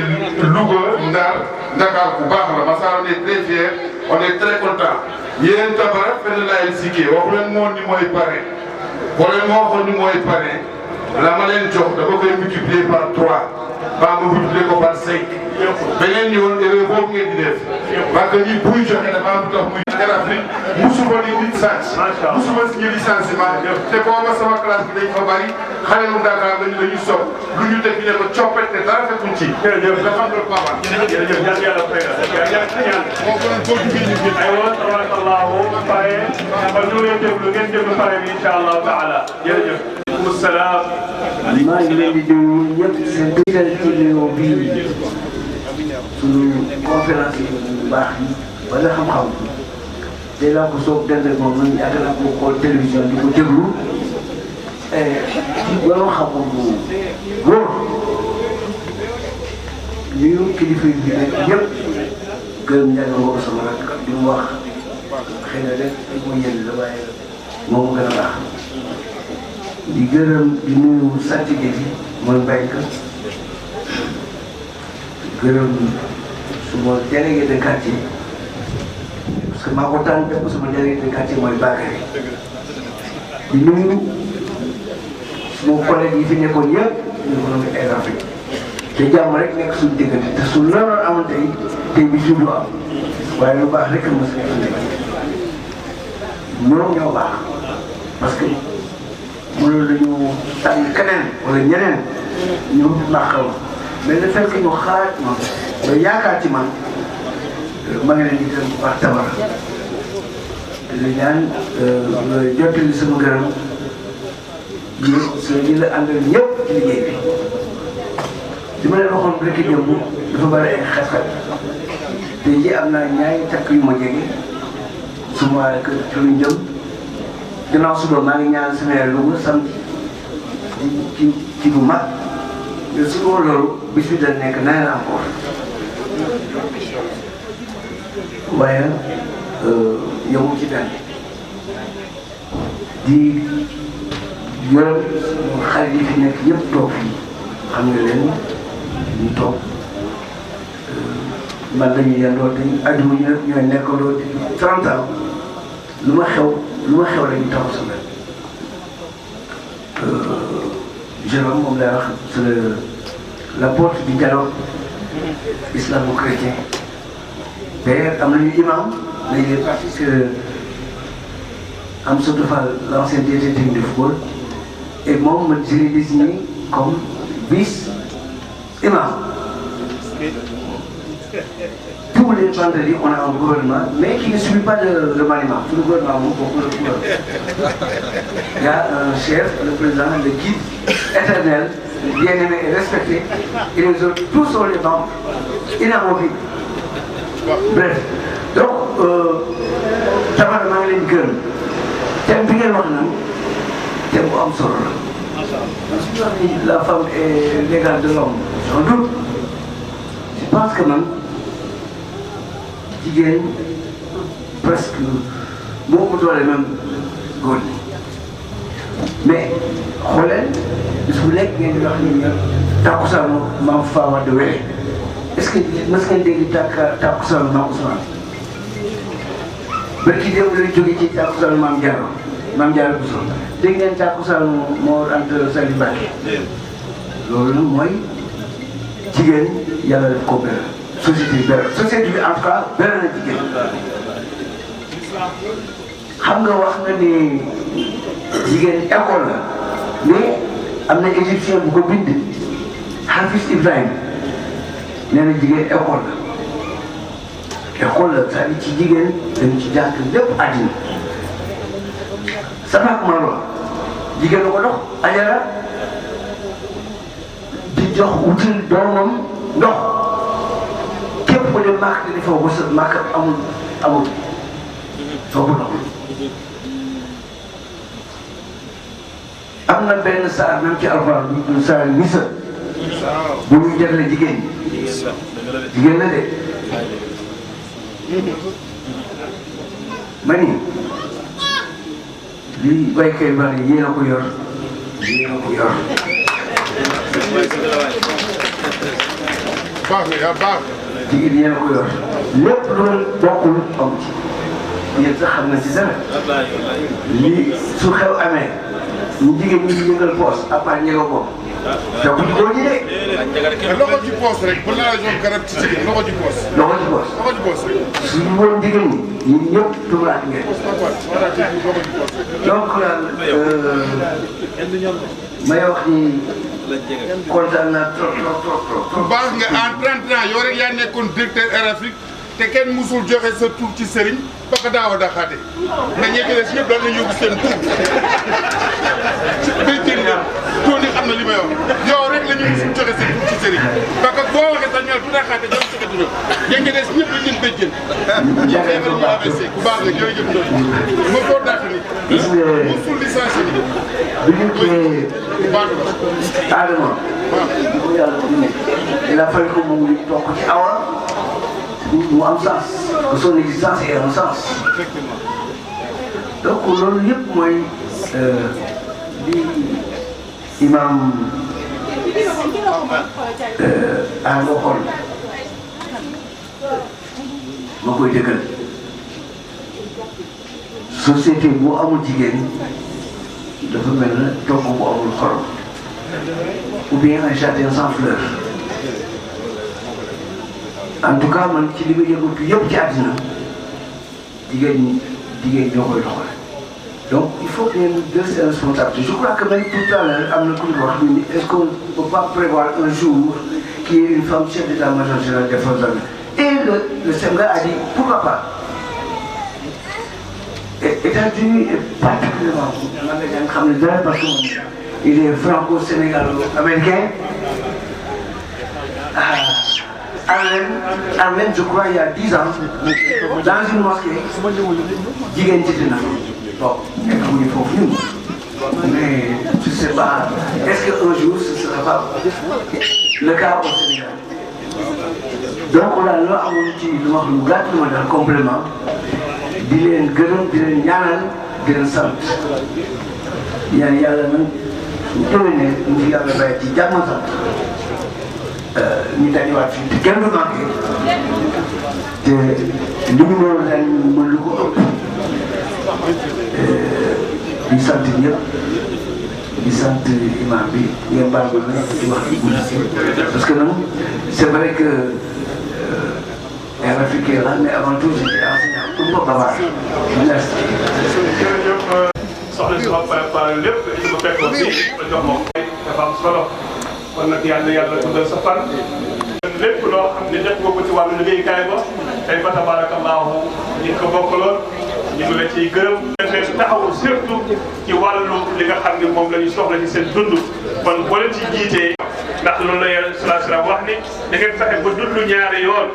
Louga Ndar Dakar ku baax la Massa on est très fier on est très content yéen tabara fenn laay sikkee waxu leen moo ni mooy pare boo leen moo waxoon ni mooy pare la ma leen jox dama koy multiplier par 3 ba ma multiplier ko par 5 beneen yoon erreur boobu ngeen di def parce que ñi buy joxe dafa am tax muy Afrique musuma ni nit sàcc musuma signé licenciement te booba sama classe bi dañ fa bari xale lu Dakar dañuy sopp lu ñu def ñu ne ko coppet te dara fekkuñ ci jërëjëf nga xam nga papa jërëjëf ñaan yàlla fay la ñaan moo ko doon bëgg fii ñu ay wa tabarakallahu pare ba ñu leen déglu ngeen déglu pare bi insha Allah taala jërëjëf salaam maa ngi leen di nuyu ñëpp seen digal ci réew bii suñu conférence yi bu baax yi ba nga xam-xam tey laa ko soog dend moom man yàgg naa ko xool télévision di ko déglu ci borom xam-xam bu wóor ñu kilifa yi nekk yëpp gërëm njàng nga ko sama rak di mu wax xëy na rek ay mooy yéen la waaye moom gën a baax di gërëm di nuyu saltige bi mooy Mbayka gërëm suma délégué de quartier parce que maa ko tànn def suma délégué de quartier mooy Bakary di nuyu suma collègue yi fi nekkoon yëpp ñu ko noonu Air Afrique te jàmm rek nekk suñu diggante te su loolu amoon tey bi su du am waaye lu baax rek mos a nekk ñoom ñoo baax parce que mënoon nañu tànn keneen wala ñeneen ñu naqaw mais le fait que ñu xalaat ma ba yaakaar ci man ma ngi leen di gërëm bu baax tabar di ñaan jottali sama gërëm ñi la àndal ñëpp ci liggéey bi li ma leen waxoon rek démb dafa bari ay xat-xat te ji am naa ñaari takk yu ma jege suma kër ci luñ jëm ginnaaw suba maa ngi ñaan sama yaay Louga sant ci bu mag mais su ko loolu bis bi dañ nekk nawet encore waaye yemul ci benn di yërëm xarit yi fi nekk yëpp toog fii xam nga leen ñu toog man dañuy yendoo te àjjuma ñu ne ñooy nekkandoo 30 ans lu ma xew la ñu taxaw sa mbir Jérôme moom lay wax c'est la porte du dialogue islamo-chrétien d'ailleurs am nañu imam léegi parce que Amsatou Fall l'ancien directeur technique de football et moom je l'ai désigné comme vice-imam. Tous les vendredis, on a un gouvernement, mais qui ne suit pas le maniement. Tout le gouvernement, beaucoup de pouvoir. Il y a un chef, le président, le guide éternel, bien-aimé et respecté. Et les autres, tous sont les membres inamovibles. Bref. Donc, d'abord, je vais vous dire, thème bi ngeen wax nag thème bu am solo la. La femme est l'égale de l'homme. Sans doute. Je pense que man jigéen presque moo ko doole même góor ñi mais xooleen bis bu nekk ngeen di wax ni takkusaanu maam Fama de Wele est-ce que mës ngeen dégg takkusaanu maam Ousmane barki démb lay jógee ci takkusaanu maam Diallo Mame Diarra Bousso dégg ngeen tàkkusaan Mor Anta Sali Mbacké loolu mooy jigéen yàlla def ko benn société bi benn société bi en tout cas benn na jigéen xam nga wax nga ni jigéen école la mais am na égyptien bu ko bind Hafiz Ibrahim nee na jigéen école la c'est-à-dire ci jigéen dañu ci jàng lépp àddina Safaak Marwa jigéen la ko dox Ajara di jox wutil doomam ndox képp ku ne màkk di fa wërsëg màkk amul soo ko doxul am na benn saar même ci alxuraan bu ñu saar Nisa bu ñu jagle jigéen ñi jigéen la de ma ni lii béykat yu bari yéen a ko yor baax na yaa baax. jigéen yéen a ko yor lépp loolu bokkul am ci yéen sax xam na ci dara lii su xew amee ñu jigéen ñi di yëngal poos à part ñëw ko te bu ñu ko ji de. loxo ci poos rek bu la jox garab ci jigéen loxo ci poos. loxo ci poos loxo ci poos rek. suñu woon jigéen ñi ñun ñëpp tuuraat ngeen. donc daal may wax ni kontaan naa trop. bu baax nga en 30 ans yow rek yaa nekkoon directeur RFI te kenn musul joxe sa tur ci sëriñ ba ko daaw a daxaate nga ñekk des ñëpp daal nañ yóbbu seen tur day jël nga tooni xam na li may wax yow rek la ñu musul joxe sa tur ci sëriñ parce que boo waxee sax ñaar bu daxaate jox sa turam ñekk des ñëpp dañ leen béjjën ñu feebar ñu AVC ku baax nga jërëjëf Ndoye ma koo dàq ni musul licencié ni bi ñu koy bu baax la Adama il a fallu que mu toog ci awa mu am sens que son existence ait un sens donc loolu yëpp mooy li imam Adama waxoon ma koy dëggal société bu amul jigéen dafa mel ne togg bu amul xorom ou bien un jardin sans fleurs en tout cas man ci li ma yëngatu yëpp ci àddina jigéen ñoo koy doxal donc il faut que ngeen jël seen responsabilité je crois que même tout à l'heure am na ku ñu wax ni est-ce qu'on ne peut pas prévoir un jour qu'il y ait une femme chef d'état-major général des forces armées et le Sénégal a dit pourquoi pas. États-Unis est particulièrement man nga xam ne dara parce que il est franco-sénégalo-américain. Arlène, je crois, il y a 10 ans, dans une mosquée, jigéen jiite na bon nekkuñu foofu ñun mais je sais pas est-ce que un jour ce sera pas le cas au Sénégal donc daal loo amoon ci lu wax lu gàtt lu ma dal complément di leen gërëm di leen ñaanal di leen sant ñaan yàlla nag su déwénee ñu fi yàlla bàyyi ci jàmm sant ñu dajewaat fii te kenn du manqué te li mu doon ren mën lu ko ëpp di sant ñëpp di sant imam bi ngeen baal ma nag di wax ci guddi parce que nag c'est vrai que africain là mais avant tout j'étais enseignant pour ma bavard merci. jërëjëf soxna si ma préparé lépp li ma fekkoon fii ma jox ma dafa am solo kon nag yàlla guddal sa fan lépp loo xam ne def nga ko ci wàllu liggéeykaay ba tey fa tabarakallahu ñi ko bokkaloon ñu ngi la ciy gërëm leen taxawu surtout ci wàllu li nga xam ne moom la ñu soxla ci seen dund kon boo leen ci jiitee ndax loolu la yàlla sallallahu alayhi wasallam wax ni da ngeen fexe ba dund ñaari yoon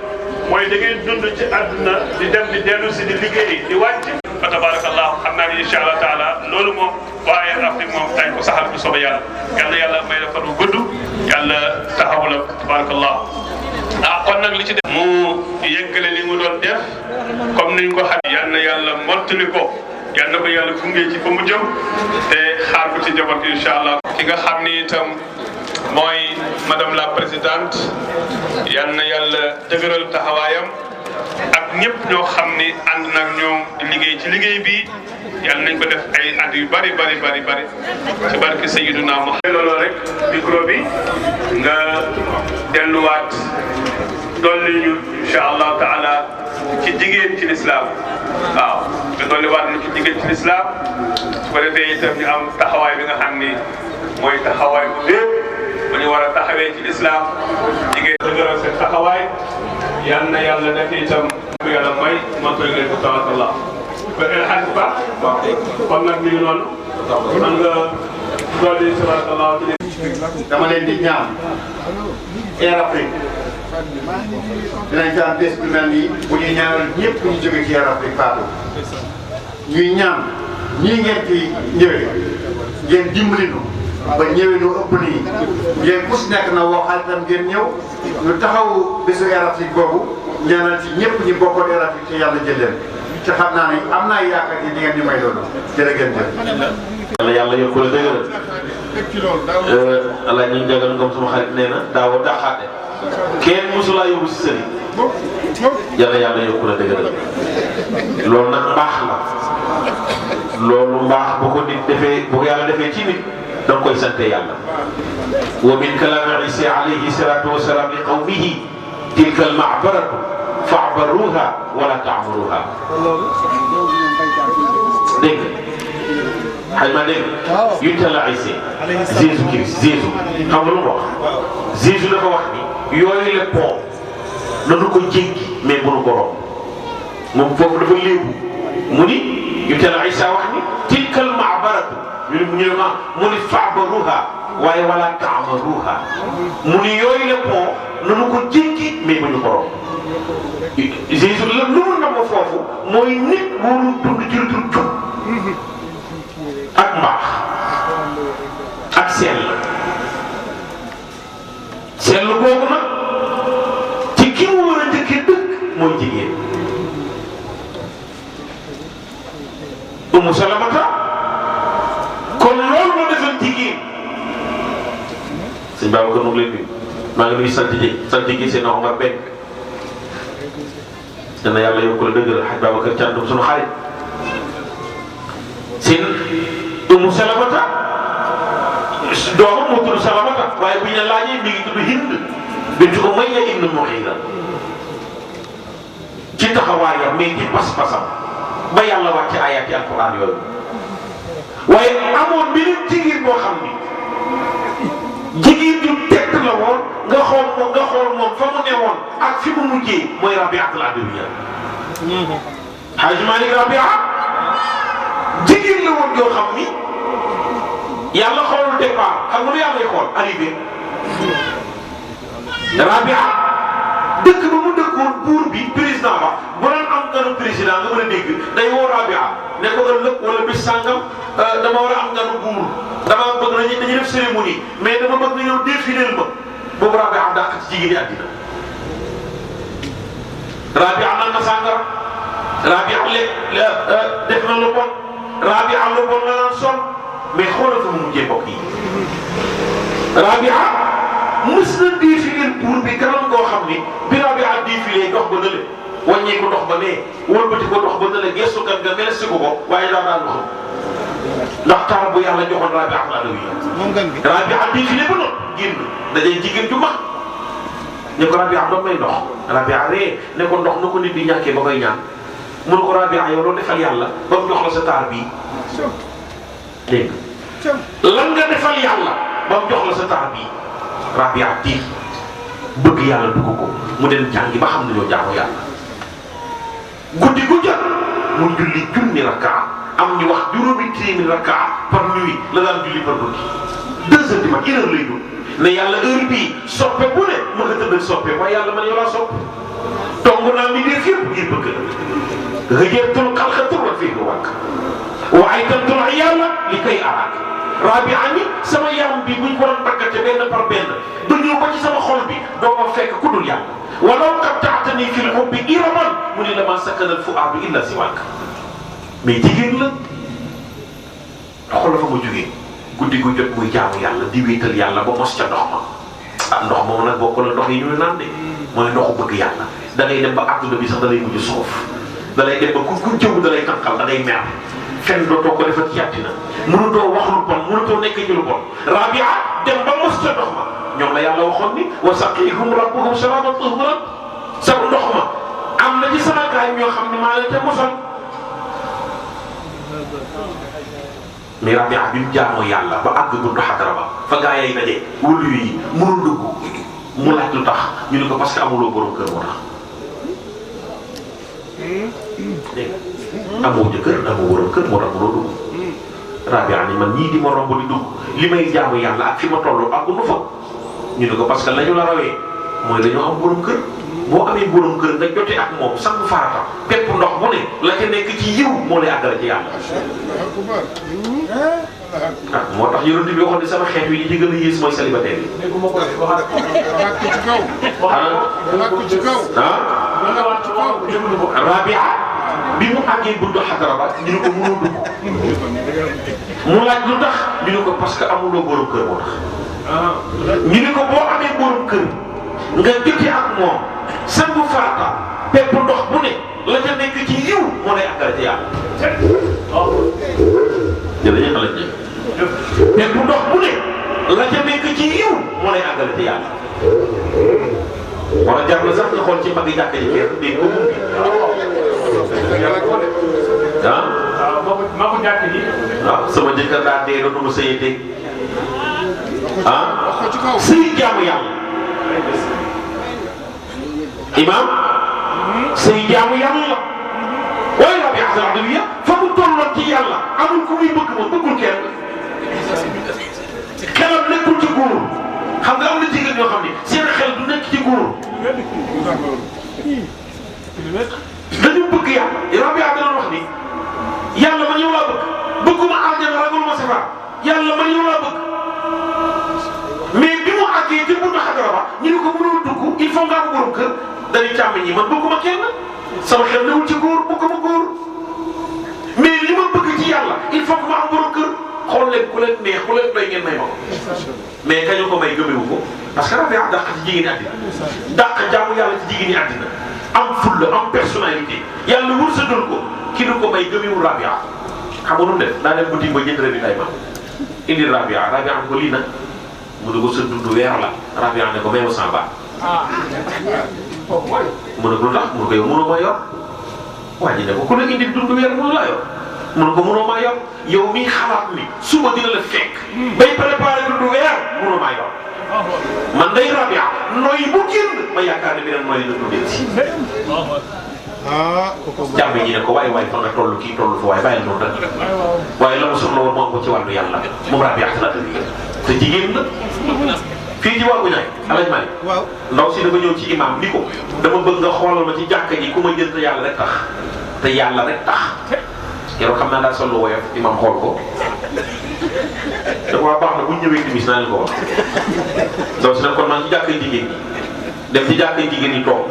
mooy da ngeen dund ci àdduna di dem di dellu si di liggéey di wàcc fa tabarakallahu xam naa ni incha allah taala loolu moom waaye Afrique moom dañ ko saxal bu soobee yàlla may la fan wu gudd yàlla taxawu la tabarakallahu kon nag li ci def mu yeggale li mu doon def comme ni ñu ko xam yal na yàlla mottali ko yal na ko yàlla gunge ci fa mu jëm te xaar ko ci njaboot incha allah ki nga xam ni itam mooy madame la présidente yal na yàlla dëgëral taxawaayam ak ñëpp ñoo xam ni ànd nag ñoom liggéey ci liggéey bi yàlla nañ ko def ay at yu bari ci barke Sayyiduna Muhammad. looloo rek micro bi nga delluwaat dolli ñu incha allahu taala ci jigéen ci lislaam waaw nga dolliwaat ñu ci jigéen ci lislaam su ko defee itam ñu am taxawaay bi nga xam ni mooy taxawaay bu lépp bu ñu war a taxawee ci lislaam jigéen dëgëral seen taxawaay yal na yàlla def itam yàlla may matul leen ko tabaarakallah ba El Hadj Ba kon nag mi ngi noonu man nga dolli tabaarakallah dama leen di ñaan Air Afrique dinañ ci am bés bu mel nii bu ñuy ñaanal ñëpp ñu jóge ci Air Afrique faatu ñuy ñaan ñii ngeen fi ñëwee ngeen dimbali nu ba ñëwee nu ëpp nii ngeen ku si nekk na woo xaritam ngeen ñëw ñu taxaw bésu Air Afrique boobu ñaanal ci ñëpp ñi bokkoon Air Afrique te yàlla jël leen te xam naa ne am naa yaakaar ci di ngeen ñu may loolu jërë ngeen jëf. yàlla yokk la dëgëral ala ñu jagal ngom sama xarit nee na daaw daxaate kenn mosulaa yóbbu si sëriñ yàlla yokk la dëgëral loolu nag mbaax la loolu mbaax bu ko nit defee bu ko yàlla defee ci nit da nga koy sante yàlla wa min kalaami Isa alayhi salatu wasalaam li qawmihi tilka al ma'baratu fa'baruha wala ta'muruha dégg xay ma dégg yunte la Isa Jésus Christ Jésus xam nga lu mu wax Jésus dafa wax ni yooyu le pont nanu ko jéggi mais bu nu ko romb moom foofu dafa léebu mu ni yunte la Isa wax ni tilkal ma'baratu ñu ma mu ni fa'baruha waaye wala ta'maruha mu ni yooyu le pont nanu ko jéggi mais bu ñu ko romb Jésus la lu mu nam foofu mooy nit warul dund ci lu jub ak mbaax ak sell boobu nag ci ki mu war a njëkkee dëkk mooy jigéen Umu Salamata kon loolu moo defoon jigéen sëñ Babacar mu ngi leen nuyu maa ngi nuyu sant gi seen Omar Ben dana yàlla yokk la dëggal xaj Babacar Thiandoum sunu xarit seen Umu Salamata doomam moo tudd Salamata waaye bu ñu la laajee mi ngi tudd Hind bintu Umayya ibn Mughira ci taxawaayam mais ci pas-pasam ba yàlla wàcce ayaati alquran yooyu waaye amoon beneen jigéen boo xam ni jigéen ju tedd la woon nga xool moom fa mu ne woon ak fi mu mujjee mooy Rabiatul Adawiya Hajj Malik Rabia jigéen la woon yoo xam ni yàlla xoolul départ xam nga lu yàlla xool arrivé Rabia dëkk ba mu dëkkoon buur bi président ba bu doon am ganu président nga mën a dégg day woo Rabia ne ko ëllëg wala bis sàngam dama war a am ganu buur dama bëgg dañuy def cérémonie mais dama bëgg nga ñëw défileel ma boobu Rabia dàq ci jigéen ñi àddina Rabia naan na sàngara Rabia def na lu bon Rabia lu bon la naan sol mais xoolal fa mu mujjee mbokk yi Rabia mës na défileel buur bi kanam goo xam ni bi Rabia défilé dox ba nële wàññee ko dox ba nee wëlbati ko dox ba nële gestu kan nga mel si ko waaye daa daan xam ndax taar bu yàlla joxoon Rabia ak Adawiya Rabia défilé ba noonu génn dajee jigéen ju mag ne ko Rabia doon may ndox Rabia ree ne ko ndox na ko nit di ñàkkee ba koy ñaan mu ne ko Rabia yow loolu defal yàlla ba mu jox la sa taar bii dégg lan nga defal yàlla ba mu jox la sa taar bii Rabia tiit bëgg yàlla dugg ko mu dem jàngi ba xam ne ñoo jaamu yàlla guddi gu jot mu julli junni rakkaa am ñu wax juróomi téeméeri rakkaa par nuit la daan julli par guddi 2 heures du matin 1 heure lay dund ne yàlla heure bii soppe bu ne mën nga tëddal soppe waaye yàlla man yow laa sopp tong naa mi def yëpp ngir bëgg la rëjërtul xalxatul wa fii wàkk waaye tantul yàlla li koy araak Rabia ni sama yaram bi buñ ko doon tàggate benn par benn ba ñëw ba ci sama xol bi doo ko fekk ku dul yàlla walaw qatta'tani fil hubbi iraman mu ne la ma sakana al fu'aadu illa siwaak mais jigéen la xol la fa ma jógee guddi gu jot muy jaamu yàlla di wéetal yàlla ba mos ca ndox ma ah ndox moom nag bokkul la ndox yi ñu naan de mooy ndoxu bëgg yàlla da ngay dem ba àdduna bi sax da lay mujj suuf da lay dem ba ku jëw da lay tànqal da ngay mer fenn dootoo ko defal ci àddina mënutoo wax lu bon mënutoo nekk ci lu bon Rabia dem ba mos ca ndox ma ñoom la yàlla waxoon ni wa saqihum rabbuhum sharaban tahuran sa ndox ma am na ci sama gaay ñoo xam ne maa leen ca mosal mais Rabia bi mu jaamoo yàlla ba àgg buntu xadara ba fa gaa yay daje wëlu yi mënul dugg mu laaj lu tax ñu ne ko parce que amuloo borom kër moo tax dégg nga amoo jëkkër amoo borom kër moo tax mënoo dugg Rabia ni man ñii di ma romb di dugg li may jaamu yàlla ak fi ma toll àggunu fa ñu ne ko parce que la ñu la rawee mooy dañoo am borom kër boo amee borom kër nga jote ak moom sangu farata pepp ndox bu ne la ca nekk ci yiw moo lay àggale ci yàlla. ah moo tax yonent bi waxoon ne sama xeet wi ñi ci gën a yées mooy célibataire yi. dégg nga ko waxaat ko ci kaw. waxaat ko ci kaw. Rabia bi mu àggee buntu xadara ba ñu ne ko mënoo dugg mu laaj lu tax ñu ne ko parce que amuloo borom kër moo tax. ñu ne ko boo amee borom kër nga jote ak moom sangu farata pepp ndox bu ne la ca nekk ci yiw moo lay àggale ci yàlla. jërëjëf xale ji pepp ndox bu ne la ca nekk ci yiw moo lay àggale ci yàlla. wala jar na sax nga xool ci mag yi jàkka ji kenn dégg ko mun ah maa ko jàkk ji waaw sama jëkkër daa dee dootuma sëyee ah sëy jaamu yàlla imam sëy jaamu yàlla la waaye Rabia al-Adawiya fa mu tolloon ci yàlla amul ku muy bëgg moom bëggul kenn xelam nekkul ci góor xam nga am na jigéen ñoo xam ne seen xel du nekk ci góor dañu bëgg yàlla Rabia dana wax ni yàlla man yow laa bëgg bëgguma aljana ragaluma safara yàlla man yow laa bëgg mais bi mu àggee ci buntu xadara ba ñu ne ko mënul dugg il faut nga am borom kër dañuy càmm ñi man bëgguma kenn sama xel newul ci góor bëgguma góor mais li ma bëgg ci yàlla il faut que ma am borom kër xool leen ku leen neex ku leen doy ngeen may ma ko mais kañu ko may gëmewu ko parce que Rabia dàq ci jigéen ñi àddina dàq jaamu yàlla ci jigéen ñi àddina am fulla am personnalité yàlla wërsëgal ko ki du ko may gëmewul Rabia xam nga nu mu def daa dem boutique ba jënd ren ay ma indi Rabia am ko lii nag mu ne ko sa dund weer la Rabia ne ko may ma 100 baat mu ne ko lu tax mu ne ko yow mënoo maa yor waa ji ne ko ku la indi dund weer mënu laa yor mu ne ko mënoo maa yor yow mii xalaat ni suba dina la fekk bay préparé dund weer mënoo maa yor man day Rabia nooyi bu génn ma yaakaar ne beneen nooyi la tuddee si jàmm ñi ne ko waaye fa nga toll kii toll fa waaye bàyyi noonu rek waaye la mu soxla woon moom ko ci wàllu yàlla moom Rabia te jigéen la fii ci wàllu ñaay Alaaji Malick ndaw si dafa ñëw ci imam ni ko dama bëgg nga xoolal ma ci jàkka ji ku ma jël te yàlla rek tax te yàlla rek tax yow xam naa daa sol lu woyof imam xool ko dafa baax na bu ñu ñëwee timis naa leen ko wax ndaw si nag kon maa ngi ci jàkkay jigéen ñi dem ci jàkkay jigéen ñi toog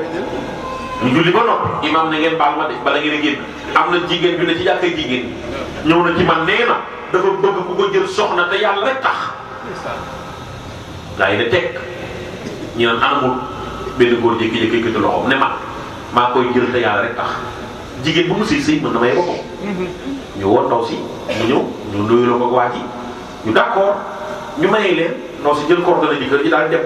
ñu julli ba noppi imam ne ngeen baal ma de bala ngeen a génn am na jigéen bi ne ci jàkkay jigéen ñi ñëw na ci man nee na dafa bëgg ku ko jël soxna te yàlla rek tax gaa yi ne teg ñu naan anamul benn góor jékki-jékki yëkkati loxoom ne maa koy jël te yàlla rek tax jigéen bu mu sëy mën na may boppam ñu woo ndaw si mu ñëw ñu nuyuloo ko waa ji ñu d'accord ñu mayee leen ndaw si jël coordonnées jëkkër ji daal dem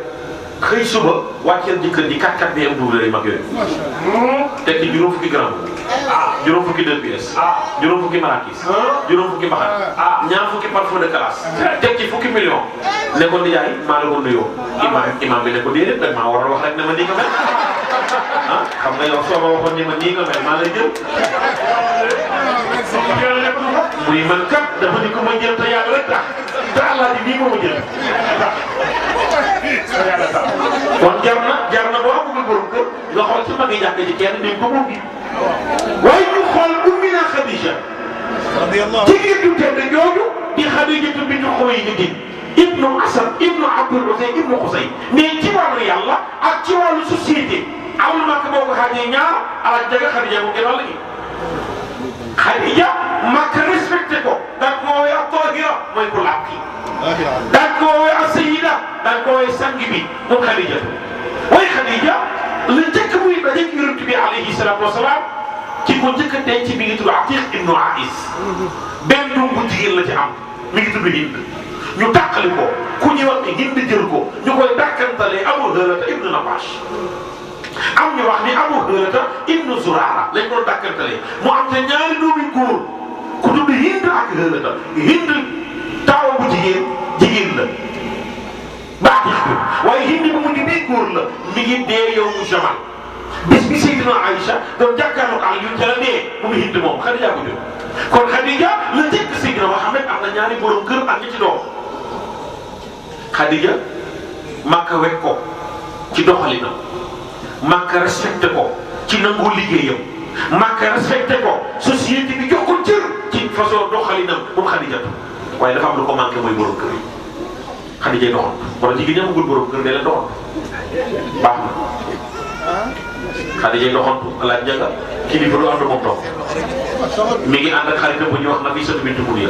xëy suba wàcceel jëkkër ji 4x4 BMW lay mag yooyu teg ci juróom fukki gram juróom fukki 2 pièces juróom fukki marakis juróom fukki mbaxal ñaar fukki parfum de classe teg ci fukki million ne ko nijaay maa la ko nuyoo imam bi ne ko déedéet dag maa war a wax rek ne ma nii nga mel xam nga yow soo ma waxoon ni ma nii nga mel maa lay jël muy man kat dama ni ko ma jël te yàlla rek tax te Allah di nii moo ma jël kon jar na boo amul borom kër nga xool ci mag yi jàkk ci kenn ni ko moom gi waaye ñu xool Ummina Khadija jigéen du tedd jooju di Khadija bintu Xuwaylid ibnu Asad ibnu Abdul Uzay ibnu Xusay mais ci wàllu yàlla ak ci wàllu société amul makk boo ko xaajee ñaar ala jaga Khadija mu gën a la Khadija makk respecté ko daan ko woowee ak Tahira mooy ko laab ki daan ko woowee ak Sayyida daan ko woowee sang bi moom Khadija waaye Khadija la njëkk muy dajeeg Yonent bi alayhi salaatu wasalaam ki ko njëkk a denc mi ngi tudd Atiq ibnu Ais benn doom bu jigéen la ci am mi ngi tudd Hind ñu tàqali ko ku ñuy wax ni Hind jël ko ñu koy dàkkantalee Abu Hurayra ibnu Nabash am ñu wax ni Abu Hurayra ibnu Zurara lañ doon dàkkantalee mu am te ñaari doomi góor ku tudd Hind ak Hurayra Hind taawam bu jigéen la baax bi waaye Hind bu mujj bii góor la mi ngi dee yow mu Jamal bis bi Seydina Aïcha doon jàkkaarloog Aliyu ca la dee mu Hind moom Xadija ko jur kon Xadija la njëkk Seydina Muhammad am na ñaari borom kër ak ñi ci doom Xadija Makka wekk ko ci doxalinam Makka respecté ko ci nangoo liggéeyam Makka respecté ko société bi jox ko cër ci façon doxalinam moom Xadija waaye dafa am lu ko manqué mooy borom kër yi Xadija doxoon wala jigéen ñi amagul borom kër ne leen doxoon baax na Xadija doxantu alaaj njaga kilifa lu ànd moom dox mi ngi ànd ak xaritam bu ñuy wax Nafisatu bintu Munir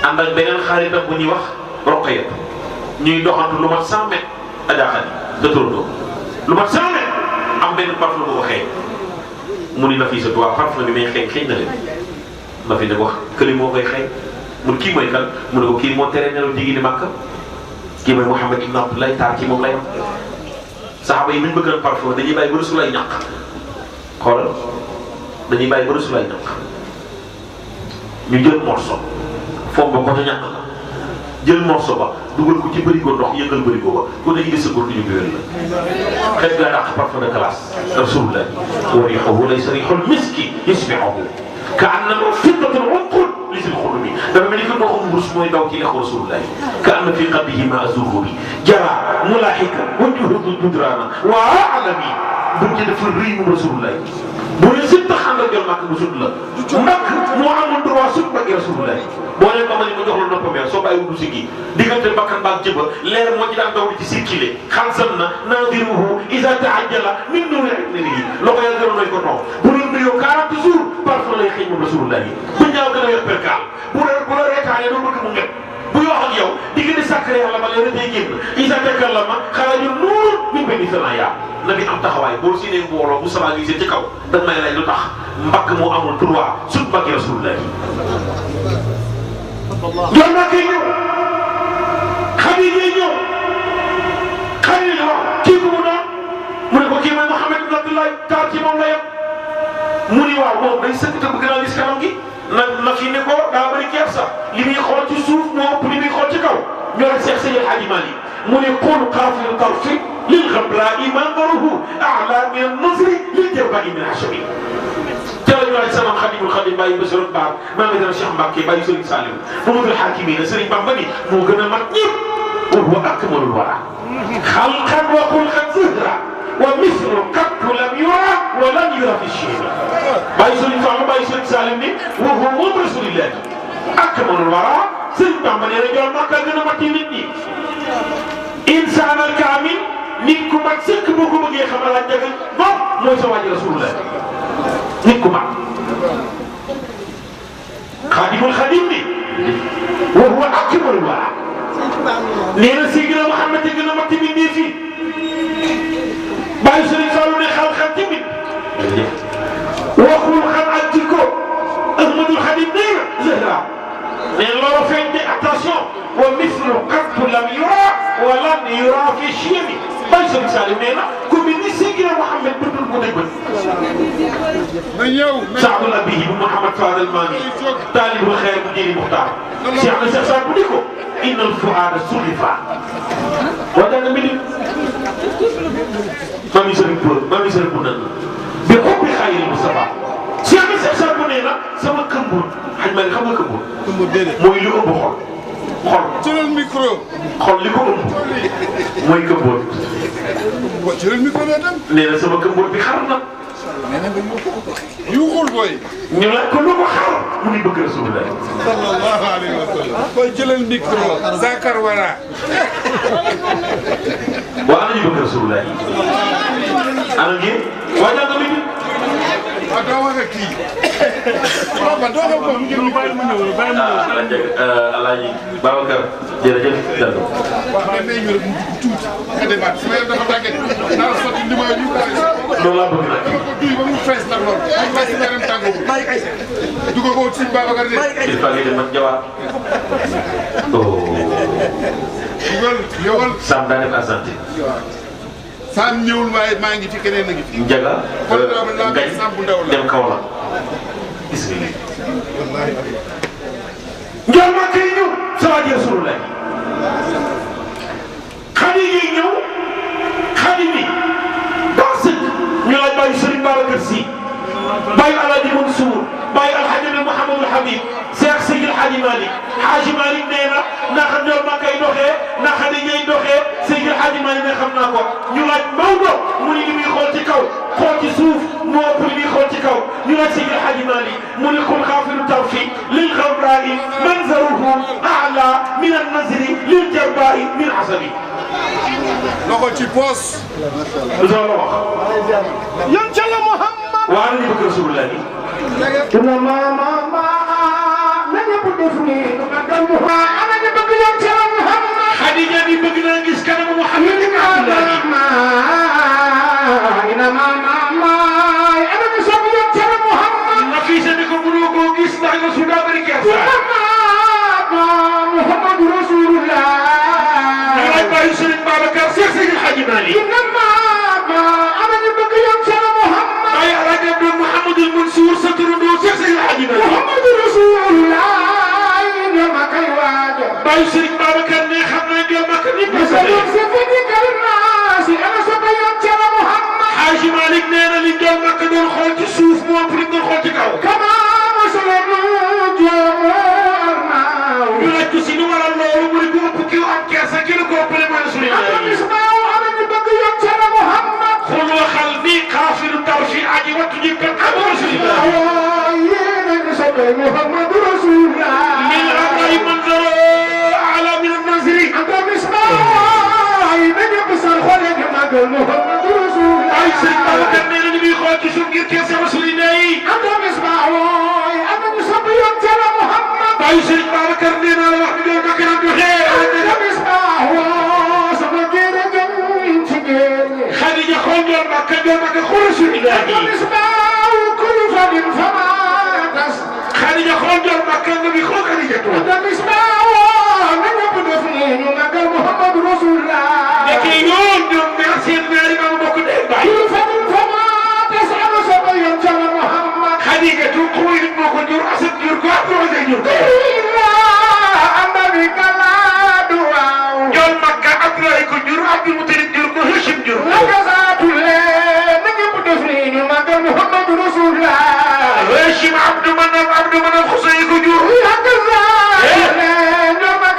ànd ak beneen xaritam bu ñuy wax Roqaya ñuy doxantu lu mat 100 mètres Adja Xadi de tourno lu mat 100 mètres am benn parfum bu ko xeeñ mu ni Nafisatu waa parfum bi may xeeñ na leen Nafi ne ko wax këli moo koy xeeñ mun kii mooy kan mu ne ko kii moo tere nelaw jigéen ñi Makka kii mooy Muhammad ibn Abdullah taar ci moom lay am saxaaba yi bu ñu bëggoon parfum dañuy bàyyi ba Rasul ay ñaq xoolal dañuy bàyyi ba Rasul ay ñaq ñu jël morceau foofu ba ko ca ñaq la jël morceau ba dugal ko ci bërigo ndox yëngal bërigo ba ku ne indi sa góor ñu biwél la xeet gaa dàq parfum de classe Rasulullah wa riixuhu laysa riixul miski yusbihuhu ka annama fiddatun unqud li sil xulumi dafa mel ni que ndoxum wurus mooy daw ci lexu Rasulullah ka anna fi qaddihi ma azururi jara mulahika wajhuhu budrana wa alami buñ ci dafa rëy mu Rasulullah bu leen si tax ànd ak jël màkk bu sut la mbàkk moo amul droit sut mbàkki Rasulullah boo leen ko mën ma jox la noppam yaa soo bàyyi du si gi diggante bakkan baag jëba leer moo ci daan daw di ci circulé xalsam na nadiruhu isa taajjala min nuuri ibnihi loo ko yàlla gënoon nañ ko toog bu doon nuyoo 40 jours parfois lay xëy moom Rasulullah yi bu ñaaw gën a yor perkaal bu la reetaanee doo bëgg mu nget bu yoo ak yow diggante sàkkare yàlla ma leer day génn isa takallama xaraju nuur min bani sanaya na bi am taxawaay boo séenee mbooloo bu sama gisee ci kaw dañ may lay lu tax mbakk moo amul droit sut mbakki Rasulullah yi yow naa koy ñëw Xadija ñëw Xadija wax kii ku mu doon mu ne ko kii mooy Muhammad ibn Abdullah taar ci moom la yem mu ni waaw moom day sëkk te bëgg naa gis kanam gi na fi ne ko daa bëri kersa li muy xool ci suuf moo ëpp li muy xool ci kaw ñoo rek Seex Seydi Hadji Malick mu ne qul xaafiru tarfi lil xablaa'i mandaruhu a'laa min an-nazri lil jarbaa'i min hashabi jërëjëf ñu naan sama Xadimul Xadim bàyyi Basiru Baar maa ngi dara Cheikh Mbacke bàyyi Serigne Saliou Mamadou Hakimi Serigne Bamba ni moo gën a mat ñëpp wa huwa akmalul wara xalqan wa xulqan zahra wa mislu qattu lam yura wa lam yura fi shay'in bàyyi Serigne Fallou bàyyi Serigne Saliou ni wa huwa moom Rasulillah akmalul wara Serigne Bamba nee na jool Makka gën a mat ci nit ñi insaanal kaamil nit ku mat sëkk boo ko bëggee xamal ak jagal moom mooy sa wàññi Rasulullah nit ku mat Xaadimul Xaadim ni wa huwa akmalul wara nee na Seydina Muhammad gën a mat ci nit ñi fii bàyyi Sëriñ Fallu ne xal-xal tamit waxul xam ak jikko Ahmadul Xaadim nee na Zahra nee loolu feeñ de attention wa mislu qattu lam yura wa lam yura fi shay'in bàyyi Sëriñ Saliou nee na ku mel ni Seydina Muhammad bëtul ko dëgg Saadul Abihi bu Mouhamad Fadel Mami taalibul xeer bu Jëli Muxtaar Cheikh na Cheikh Saad bu ni ko innal fuaada sulifa wajaana mi ni mami sëriñ bu nan bi xubbi xayril Mustafa Cheikh na Cheikh Saad bu nee na sama këmbur xaj ma ne xam nga këmbur mooy li ëmb xol jëlal micro xol li ko ëmb mooy këmbur jëlal micro bi dem nee na sama këmbur bi xar na yuuxul booy ñu laaj ko lu ko xar mu ni bëgg Rasulullah sallallahu alayhi wa sallam booy jëlal micro Zakar Wara waa ana ñu bëgg Rasulullah ana ngeen waa jàng mi waaw doo wax ak kii. waaw man doo ko mu jëm bàyyi mu ñëw bàyyi mu ñëw. Alaaji Babacar jërëjëf dal. waaw mais may ñu rek mu tuuti nga demaat su ma yem dafa tàgget naa sotti li ma ñu loolu laa bëgg nag. ko duy ba mu fees nag loolu ay bàyyi si yaram tàngoo bàyyi kay dugal ko ci Babacar de il faut que man jawaat. dugal ñëwal Sam daa def Argentine. Sam ñëwul waaye maa ngi fi keneen a ngi fi. Njaga. Ngañ dem kaw la. gis nga lii. njol ma kii ñëw. sama ji Rasulullah. xadi yi ñëw. xadi bi. baax sëkk. ñu laaj bàyyi Serigne Babacar Sy. bàyyi Alaaji Mansour. bàyyi Alhaji Mouhamadul Habib. Cheikh Seydi El Hadji Malick. Hadji Malick nee na naka njol ma kay doxee naka di ñuy doxee Seydi El Hadji Malick ne xam naa ko ñu laaj Maodo mu ni li muy xool ci kaw xool ci suuf moo ëpp li muy xool ci kaw ñu laaj Seydi El Hadji Malick mu ni kun xaafilu tawfi lil xamraai manzaruhu ala min annazri lil jarbaai min asabi. loxo ci poos. lu soxla wax. yan ca la Muhammad. waa nañu bëgg Rasulullah ni. dina ma nañu def ni magal Muhammad ana ñu bëgg yan ca la Muhammad. Xadija bi bëgg naa gis kanamu Muhammad ibn Abdullah. ina ma ana ñu sopp yan ca la Muhammad. Nafisa ni ko mënoo koo gis ndax nga su daa bëri kersa. Muhammad Rasulullah. ñu laaj bàyyi Serigne Babacar Cheikh Seydi El Hadji Malick. ana ñu bëgg yan ca la Muhammad. bàyyi Alaaji Abdou Mouhamadul Mansour sa turandoo Cheikh Seydi El Hadji Malick. Muhammad Rasulullah. ina ma kay waaja. bàyyi Serigne Babacar ne xam naa ngeen makk ni ma sa Hadji Malick nee na li doon makk doon xool ci suuf moo ëpp li doon xool ci kaw. ñu laaj ko si lu waral loolu mu ne ku ëpp ki am kersa ki la ko ëppale mooy Rasulullah. xul waxal ni xaafilu tarfi aji wattu ji kat am Rasulullah. min amray manzaro ala min annazri. ay Serigne Babacar nee na ñu ngi xool ci suuf ngir kersa Rasulullah yi. ay Serigne Babacar nee naa la wax ni doon makk naan doxee. Xadija xool doon makk xool Rasulullah yi. Xadija xool doon makk nga bi xool Xadija toog. nekkee yoon ñoom ñaar seen ñaari maam bokk dee baay. Xadija tu Xuwaylid moo ko jur Asad jur ko Abdoulaye jur ko. Njool Makka Abdoulaye ko jur Abdul Mutalib jur ko Hashim jur ko. Hashim Abdou Manaf Xusay ko jur.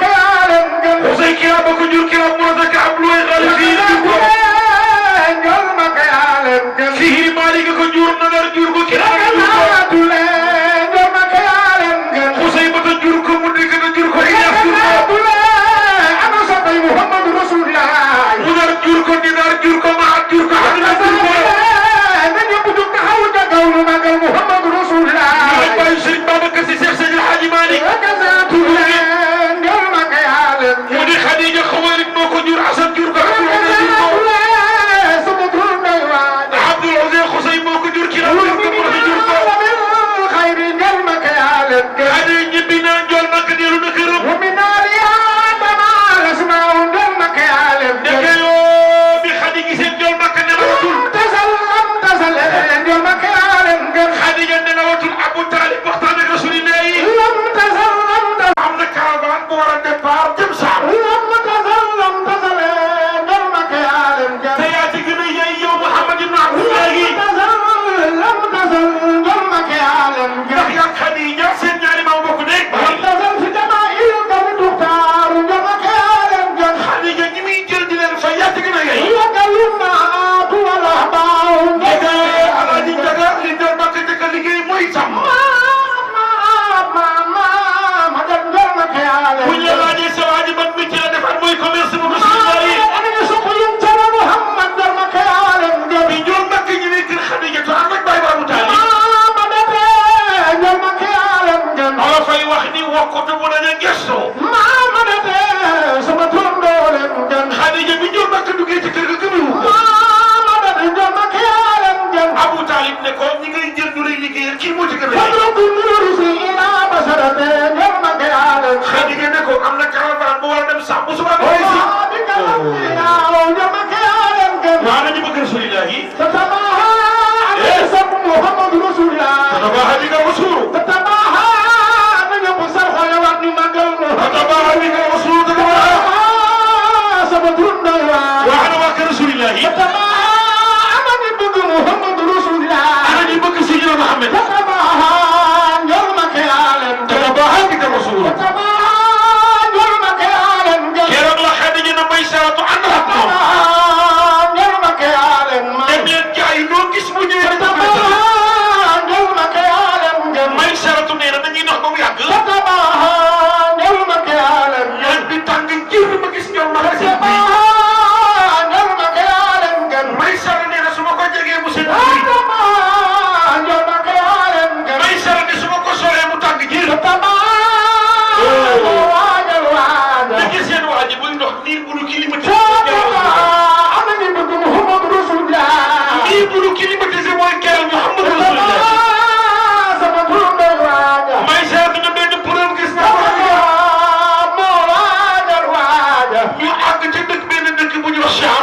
Xusay Kilaab ko jur Kilaab moo tax Abdoulaye Xaalid fii jur ko. Fihri Malik ko jur Nadar jur ko Kilaab jur ko. Xusay Bata jur ko mu dikk na jur ko Ilyas jur ko. Mudar jur ko Nidar jur ko Maat jur ko Hamza jur ko. bàyyi Serigne Babacar Sy Cheikh Seydi El Hadji Malick. mu di Khadija Xuwaylid moo ko jur Asad jur ko Abdul Uzay jur ko. Abdul Uzay Xusay moo ko jur Kilaab jur ko Murata jur ko. Talib ne ko ñi ngay jël ñu lay liggéeyal kii moo ci gën a Xadiija ne ko am na caravane bu war a dem sax bu suba ba si waa nañu bëgg Rasulillah yi tatabaha bi nga musuru tatabaha bi nga musuru tatabaha waa ana waa kër Rasulillah yi ana ñu bëgg Sayyidina Muhammad tatabaha bi nga musuru keroog la Xadiija na may saratu ànd ak moom dem leen jaay loo gis mu ñëwee may saratu nee na dañuy dox ba mu yàgg yoon bi tàng jër ma gis ñoom ma seen bi may sara nee na su ma ko jegee mu seen bi may sara ne su ma ko soree mu tàng jër da gis seen waa ji buy dox nii bulu climatisé nii bulu climatisé mooy keroog Muhammadu Rasulullah may sara dina benn problème gis na ñu àgg ci dëkk benn dëkk bu ñu wax Sham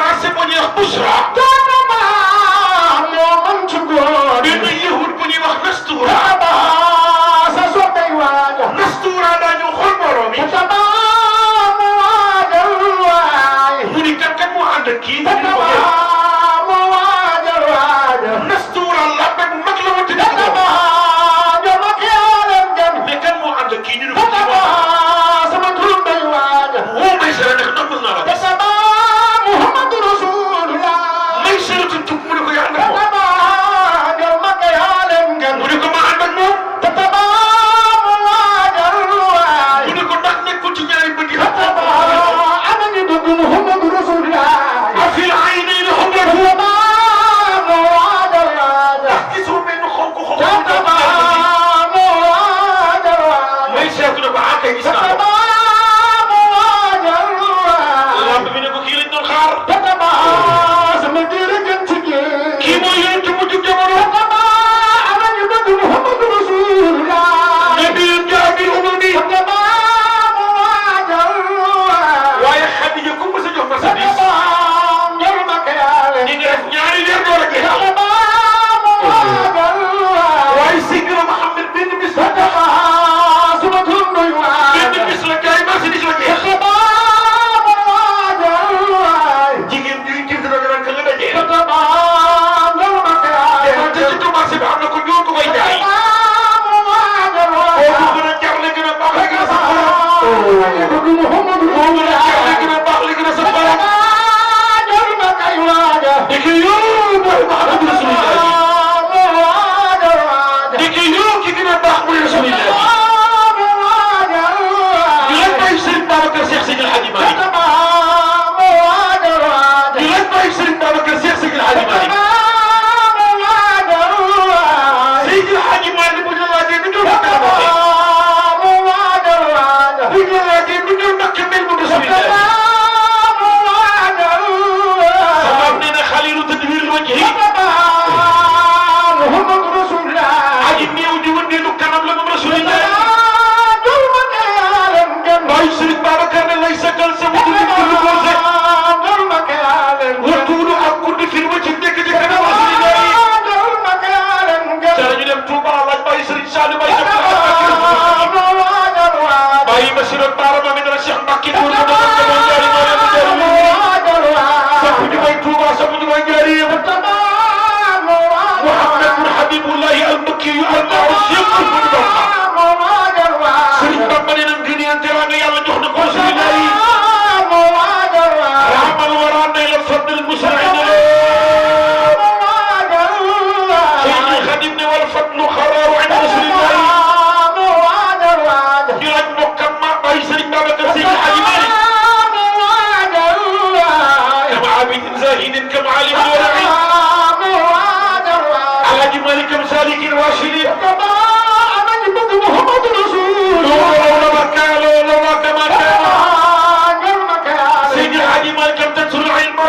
marché bu ñuy wax Busra benn yahud bu ñuy wax Nastura Nastura daa ñëw xool mbooloo mi mu ni kat moo ànd ak kii Nastura la bu mag la ma tëdd mais kan moo ànd ak kii ñu ne ko woo may sara nekk ndox naa la gis may sara tudd mu ne ko yaa ànd ak moom mu ne ko ma ànd ak moom mu ne ko ndax nekkul ci ñaari bët yi afil aynayni humratu ndax gisoo benn xonk may seeku ne ko akay gis naa lamb bi ne ko kii lañ doon xaar kii mooy yonent mu jub jamono nabiyun jaa bil umami waaye Xadiija ku mës a jox marchandise ñi nga def ñaari weer door a jeex waaye Seydina Muhammad benn bis la jaay marchandise la jeex jigéen ñuy jënd dana dana ka nga dajee te ci marché bi am na ko ñoo ko koy jaay boobu gën a jar la gën a baax la gën a sa xorom boobu gën a jar la gën a baax la gën a sa xorom dëkk yoo mooy Muhammadu Rasulullah dëkk yoo ki gën a baax mooy Rasulullah ñu lañ bàyyi Serigne Babacar Cheikh Seydil Hadji Malick ñu lañ bàyyi Serigne Babacar Cheikh Seydil Hadji Malick Seydil Hadji Malick bu ñu la laajee nu ñëw nakk la waxee bu ñu la laajee nu ñëw nakk mel mu Rasulullah sabab nee na xalilu tadwir wajhi aji néew di wëndeelu kanam la moom Rasulullah mooy Serigne Babacar ne lay sagal sa wutu nit ki lu gorse wutuulu ak guddi firma ci nekk ci kanam Rasulullah ca ñu dem Touba laaj bàyyi Serigne Saliou Baye Cheikh bàyyi Bachir ak Baara Mami dara Cheikh Mbacke pour mu doon jaari moo leen jaari sabu ñu koy Touba sabu ñu koy jaari Muhammad bin Habibullahi al-Makki yu al-Maus yëpp mu doon Serigne Bamba nee na ngëneel teraanga yàlla jox na ko Rasulullah ramal wara nay la fadl musri'in Seydil Xadim ne wal fadlu xaraaru inda Rasulillah ñu laaj mbokkam ma bàyyi Serigne Babacar Seydil Hadji Malick kama abidin zahidin kama alimin wara'i Alhaji Malick kam salikin washidin Seydil Hadji Malick kam tansur ilma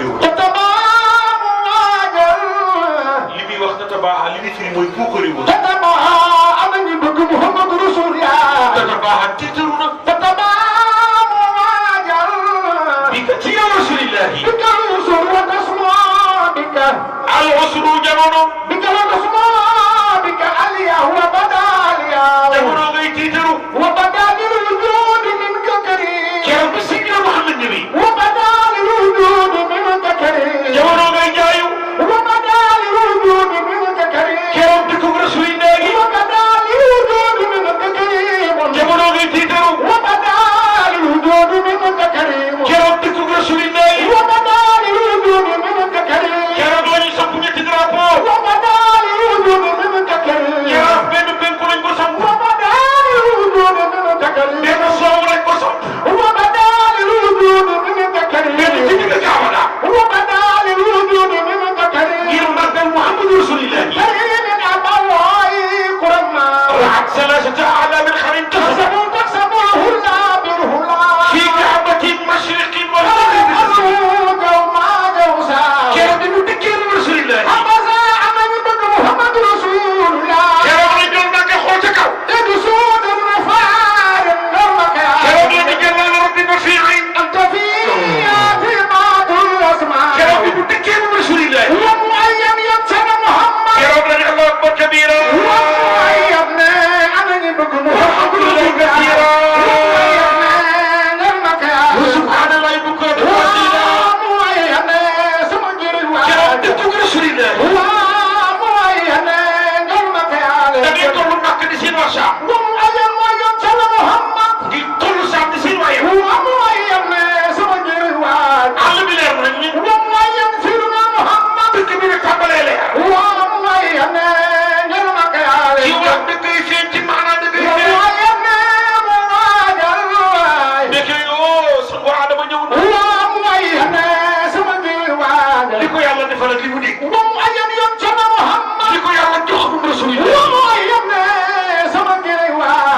réew li muy wax tatabaaxa li muy firi mooy puuk réew am nañu bëgg Muhammadu Rasulullah tatabaaxa tiitaru na bika ci yow rasulillahi bika al-usru wa tasma bika al-usru jamono bika wa tasma bika aliya wa badaliya jamono ngay tiitaru wa badalil wujud minka karim keroog bi Seydina Muhammad ñëwi wa badalil wujud minka karim jamono ngay jaayu wa badalil wujud minka karim keroog dëkku rasulillahi wa badalil wujud minka karim jamono ngay tiitaru wa badalil wujud minka karim keroog dëkku rasulillahi wa badalil wujud minka karim keroog la ñu samp ñetti drapeau wa badalil wujud minka karim keroog benn penku lañ ko samp wa badalil wujud minka karim benn soow lañ ko samp wa badalil wujud minka karim benn ci digg Kaaba la wa badalil wujud minka karim ngir màggal Muhammadu rasulillahi karim abawaay kurama raat salasata alamin xarin tasab تحسبه لا بالهلا في كعبة مشرق ومغرب keroog dañu dikkee rasulillahi محمد رسول الله keroog la jël nag xool ca kaw يدسون الرفاع نرمك keroog la dikkee naan rabbi ma fi ayn أنت في بعض الأسماء keroog dañu dikkee rasulillahi ومؤيد يبتن محمد keroog la ne Allahu akbar kabira ومؤيد أنا يبقى محمد رسول الله نرمك subhanallahi bukratan wa asila ومؤيد سمجر keroog الوعد dëkku rasulillahi ومؤيد نرمك da ngay tollu Makka di seen waa Saam ومؤيد يبتن محمد ngir tollu Saam di seen waa Yaman ومؤيد سمجر الوعد àll bi leer nañ ni ومؤيد سيدنا محمد dëkk bi ne tàmbalee leer ومؤيد نرمك ci wax dëgg yi feeñ ci maanaa dëgg yi feeñ nekke yoo sa waa Adama ñëw na li ko yàlla defal ak li mu dig li ko yàlla jox moom rasulillah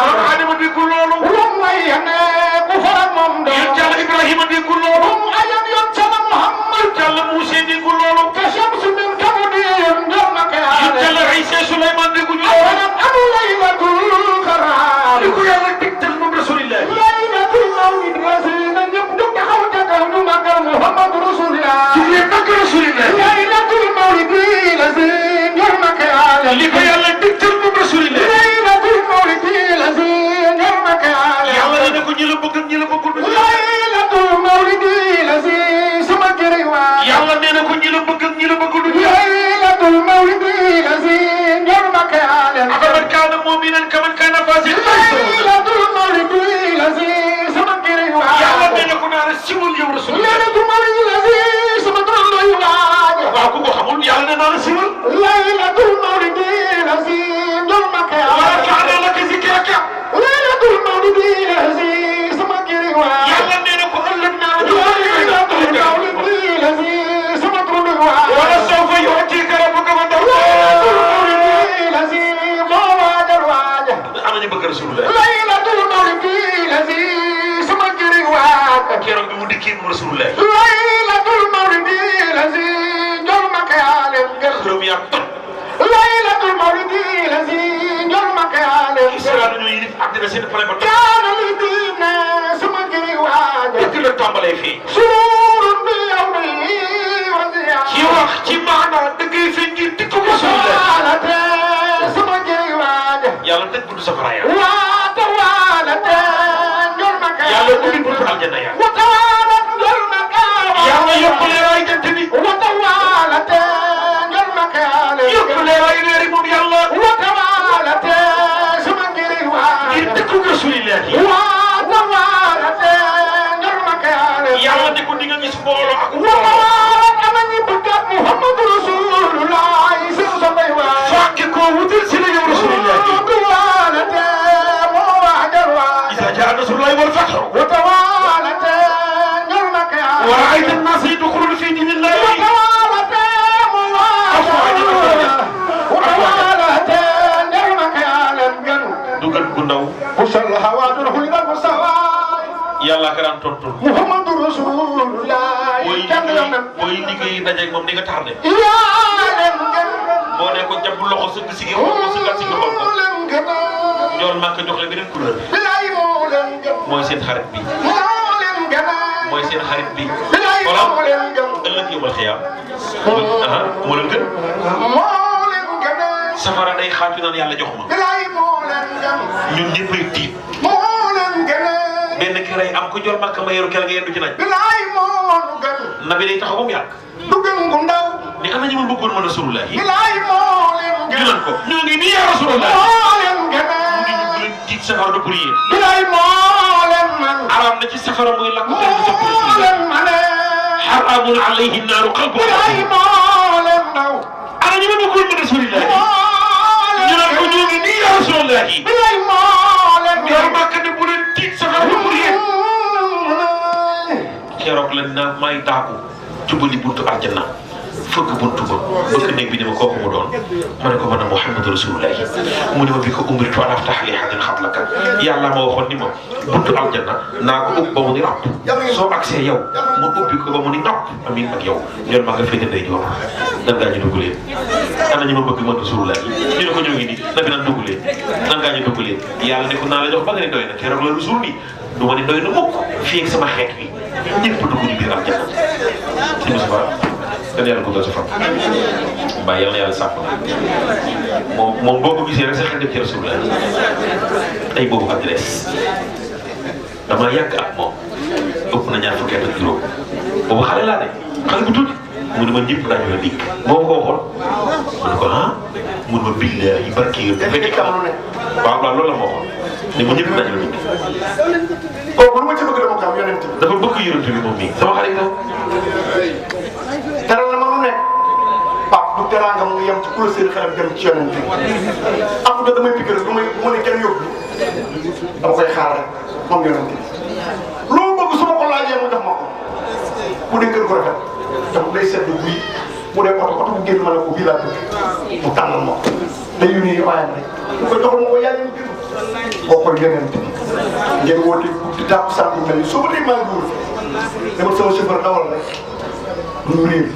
moom Adama déggul loolu yéen Yàlla Ibrahima déggul loolu yéen Yàlla Muuse déggul loolu yéen Yàlla Isa Suleymaan dégguñu loolu li ko yàlla digtal moom rasulillah jigéen nag rasulillah li ko yàlla digtal moom rasulillah yàlla ne ko ñi la bëgg ñi la bëggul yàlla nee na ko ñi la bëgg ñi la bëggul afaman kaana mu'minan kaman kaana faasiqan yàlla nee na ko naa la siwal yow rasulillah waaw ku ko xamul yàlla nee naa la siwal wala kaana laka zikraka yàlla nee na ko ëllëg naa la wala sawfa yu'tika rabbuka fatarda ana ñu bëgg rasulullah keroog bi mu dikkee mu rasulullah xërëm yaa toj Israël dañoo yilif àddina seen pare ba toj dëkk la tàmbalee fii ci wax ci maanaa dëggee fi ngir dikku rasulullah yàlla tëj buntu safara ya yàlla ubbi buntu aljanna ya yàlla yokk leeraay jant bi yokk leeraay leeri moom yàlla ngir dikku rasulillah yàlla ne ko di nga gis mbooloo ak fàkke koo wutal si la yow rasulillah إذا جاء نصر الله والفتح ورأيت الناس يدخلون في دين الله dugal gu ndaw yàlla ka daan tontu Muhammadu Rasulullah way booy liggéey dajeeg moom di nga tardé. yaa leen gën. boo ne ko jàpp loxo sëgg si gi xool ko sëggaat si nga xool ko. moo leen gën. ñool maa ko jox la beneen couleur. bilaay moo leen gën. mooy seen xarit bi. moo leen gën. mooy seen xarit bi. bilaay moo leen gën. ëllëg yow mal xiyaam. moo leen gën. moo leen gën. safara day xaatu naan yàlla jox ma. bilaay moo leen gën. ñun ñëppay tiit. moo leen gën. benn ki rey am ko jol makka ma yeru kel nga yendu ci naaj. bilaay moo nu gën. nabi day taxaw ba mu yàgg. du gën gu ndaw. ni ana ñu ma bëggoon mën a rasulullah yi. bilaay moo leen gën. ñu naan ko ñu ngi nii yaa rasulullah. moo leen gën. ñu ngi leen tiit safara du pour yéen. bilaay moo leen man. araam na ci safara muy lakk moo leen mane. haramun alayhi naaru qalbu. bilaay moo leen ndaw. ana ñu ma bëggoon mën a rasulullah yi. ñu naan ko ñu ngi nii yaa rasulullah yi. bilaay moo leen gën. yow Makka ne bu leen tiit safara du pour yéen. keroog la naa may daaku jubali buntu aljanna fëgg buntu ba bëgg néeg bi ni ma kooku mu doon ma ne ko man a Muhammadu Rasulullah mu ne ma bi ko umirtu an aftaha li ahadin qablaka yàlla ma waxoon ni ma buntu aljanna naa ko ubbi ba mu ni ràpp soo accès yow ma ubbi ko ba mu ni ràpp amin ak yow ñoon ma nga féete ndey joor nan ngaa ñu dugg leen ana ñu ma bëgg man Rasulullah ñu ne ko ñoo ngi nii na fi naan dugg leen nan ngaa ñu dugg leen yàlla ne ko naa la jox ba nga ne doy na keroog la Rasul ni du ma ne doy na mukk fii ak sama xeet bi ñëpp dugg ñu biir aljanna si musiba dan yàlla guddal sa fan mbaa yal na yàlla sàmm moom boo ko gisee rek sa xel dem ci Rasulullah ay boobu adresse dama yàgg ak moom ëpp na ñaar fukki at ak juróom boobu xale laa de xale bu tuuti mu ne ma ñëpp daañu la dikk moo ko waxoon mu ne ko mu ne ma billahi yi barki yi bu fekkee xam ne waaw loolu la ma waxoon ne ma ñëpp daañu la dikk kooku lu ma ci bëgg dama ko am yonent bi dafa bëgg yonent bi moom mii sama xarit la teral na ma lu nekk Pape du teraanga mu ngi yem ci ku la seen xelam dem ci yonent bi am nga damay piqué rek bu ma ne kenn yóbbu dama koy xaar rek moom yonent bi loolu bëgg su ma ko laajee mu def ma ko bu dee kër gu rafet dama day sedd buy bu dee oto bu génn ma ne ko bii laa bëgg mu tànnal ma ko te yu nii waayam rek bu ko joxul ma ko yàlla ñu gën boo koy yonent bi ngeen woote di tàpp sàmm yu mel ni soo ba tey maa ngi wóor demal sama chauffeur dawal rek ñu réer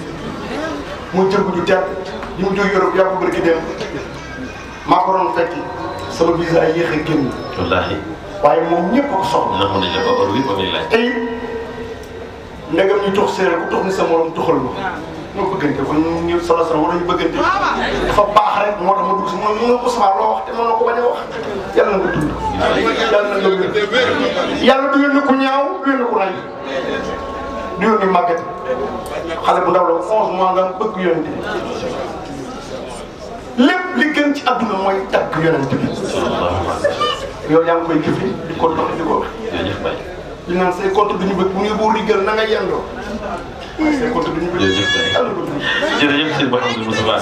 mu jëggu ju teel yi mu jóg Europe yaa ko bëri dem maa ko doon fekki sama visa ay yéex a génn. wallaahi. waaye moom ñëpp ko soxla. naxu nañ la ba or wi ba muy laaj. tey ndegam ñu tox séeréer ku tox ni sa morom toxal ma. ñoo bëggante kon ñu solo solo war nañu bëggante. dafa baax rek moo tax ma dugg si mu ne ko sama loo wax te mën na ko bañ a wax yàlla na nga dund. yàlla na nga wér. yàlla du yónni ku ñaaw du yónni ku nay. du yónni màgget xale bu ndaw la 11 mois nga bëgg yonent bi lépp li gën ci adduna mooy tagg yonent bi yow yaa ngi koy jëfee di ko dox di ko wax. jërëjëf Baye. li naan say compte duñu bëgg bu ñu boo rigal na nga yendoo waaye say compte duñu bëgg. jërëjëf Baye. jërëjëf sëñ Mouhamadou Moustapha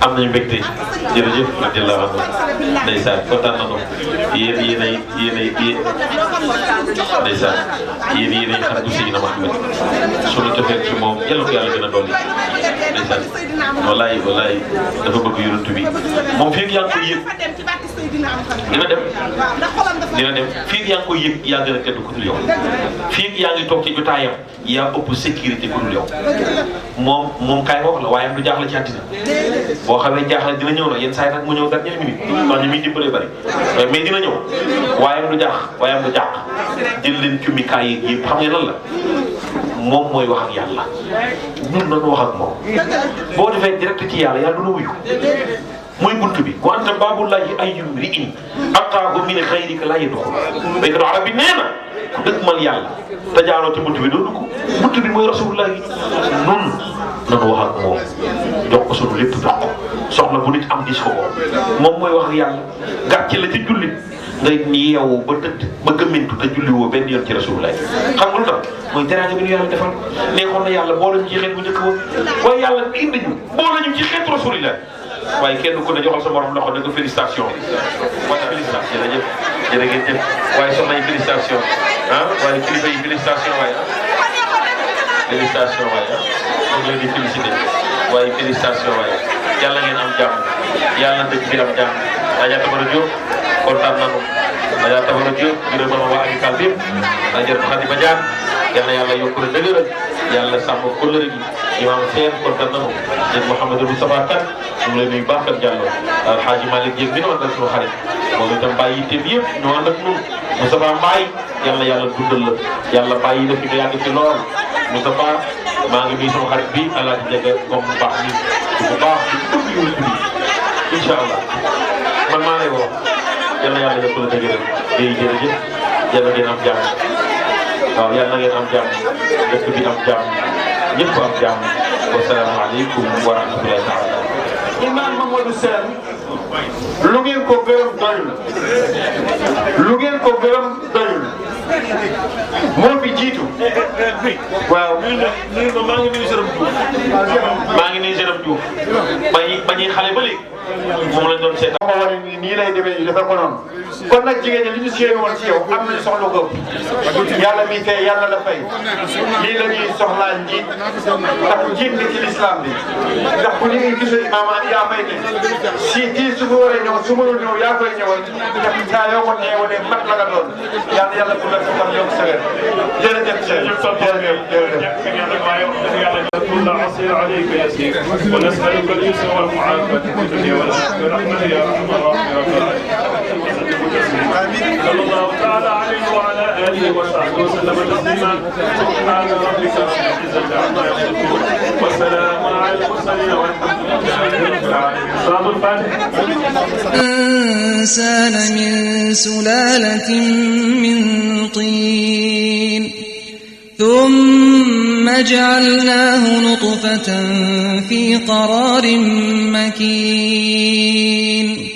am nañu mbégte jërëjëf radiyallahu anhu ndeysaan kontaan nañu yéen ndeysaan yéen xarit bu Seydina Muhammad sunu cofeel ci moom yàlla ko yàlla gën a dolli ndeysaan wallaay dafa bëgg yonent bi moom fii ak yaa ngi koy yëg dina dem fii ak yaa ngi koy yëg yaa gën a tedd ku dul yow fii ak yaa ngi toog ci jotaayam yaa ëpp sécurité ku dul yow moom kaay wax la waaye du jaaxle ci àddina boo xamee jaaxle dina ñëw nag yenn saa yi nag mu ñëw dernière minute ndax ñu muy dimbalee bëri mais dina ñëw waaye du jàq jël leen cummi kaay yi yëpp xam nga lan la moom mooy wax ak yàlla ñun nañu wax ak moom boo defee direct ci yàlla du la wuyu mooy buntu bi wa anta baabullahi ayyum ri'in ataahu min xayrika laa yadxul béykat arab bi nee na ku dëgg mal yàlla te jaaroo ci buntu bi doo dugg buntu bi mooy rasulullahi nun nanu wax ak moom jox ko sunu lépp jox ko soxla bu nit am gis ko moom mooy wax ak yàlla gàcce la ci jullit nga yeewu ba tëdd ba gëmmintu te julli woo benn yoon ci rasulullahi xam nga lu tax mooy teraanga bi ñu yàlla defal neexoon na yàlla boole ñu ci xeet bu njëkk woon waaye yàlla indi ñu boole ñu ci xeetu rasulullahi waaye kenn ku ne joxal sa morom loxo ne ko félicitation waaye félicitation jërëjëf jërë ngeen jëf waaye soxna yi félicitation waaye kilifa yi félicitation waaye félicitation waaye ñu ngi leen di félicité waaye félicitation waaye yàlla ngeen am jàmm yàlla dëkk bi am jàmm Adja Tabara Diop kontaan nañu Adja Tabara Diop gërëm waa amical bi yëpp Adja Khady Badiane yal na yàlla yokk la dëgëral yàlla sàmm kóllëre gi imam seen kontaan nañu sëñ Mouhamadou Moustapha Kane ñu ngi lay nuyu baax Kane Diallo Alhaji Malick Dieng bi ñu àndal suñu xarit moom itam bàyyi yitteem yëpp ñu ànd ak ñun Moustapha Mbaye yàlla yàlla dundal la yàlla bàyyi la fi nga yàgg ci lool Moustapha maa ngi nuyu sama xarit bi Alhaji Ndiaga comme bu baax ni bu baax di bëgg yu bi incha allah man maa lay woo yàlla yàlla def ko la dëgëral day jërëjëf yàlla ngeen am jàmm waaw yàlla ngeen am jàmm dëkk bi am jàmm ñëpp am jàmm wasalaamaaleykum wa rahmatulahi taala. Imam Mamadou Sène lu ngeen ko gërëm doyul lu ngeen ko gërëm doyul moo fi jiitu. waaw. maa ngi nuyu Jérôme Diouf. maa ngi nuyu Jérôme Diouf. ba ñuy xale ba léegi moom lañ doon seetaan. moo wane ni nii lay demee ñu defal ko noonu kon nag jigéen ñi li ñu séenu woon ci yow am nañu soxla ko yàlla mi fay yàlla la fay lii la ñuy soxlaa njiit ndax njiit bi ci lislaam bi ndax bu ñu gisee imaam yaa fay ne si kii su ko waree ñëw su mënul ñëw yaa koy ñëwal ndax saa yoo ko ñeewalee mat la nga doon yàlla bu la sa fan yokk sa wér jërëjëf كل عصير عليك يسير ونسألك اليسر والمعافاة في الدنيا والآخرة برحمتك يا أرحم الراحمين رب العالمين صلى الله تعالى عليه وعلى آله وصحبه وسلم تسليما سبحان ربك رب العزة عما يصفون وسلام على المرسلين والحمد لله رب العالمين صلاة الفاتحة الإنسان من سلالة من طين ثم جعلناه نطفة في قرار مكين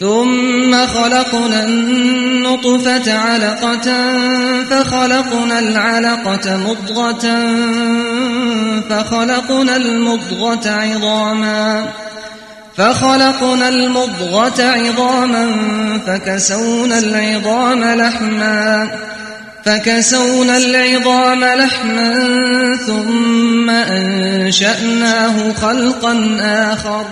ثم خلقنا النطفة علقة فخلقنا العلقة مضغة فخلقنا المضغة عظاما فكسونا العظام لحما ثم أنشأناه خلقا آخر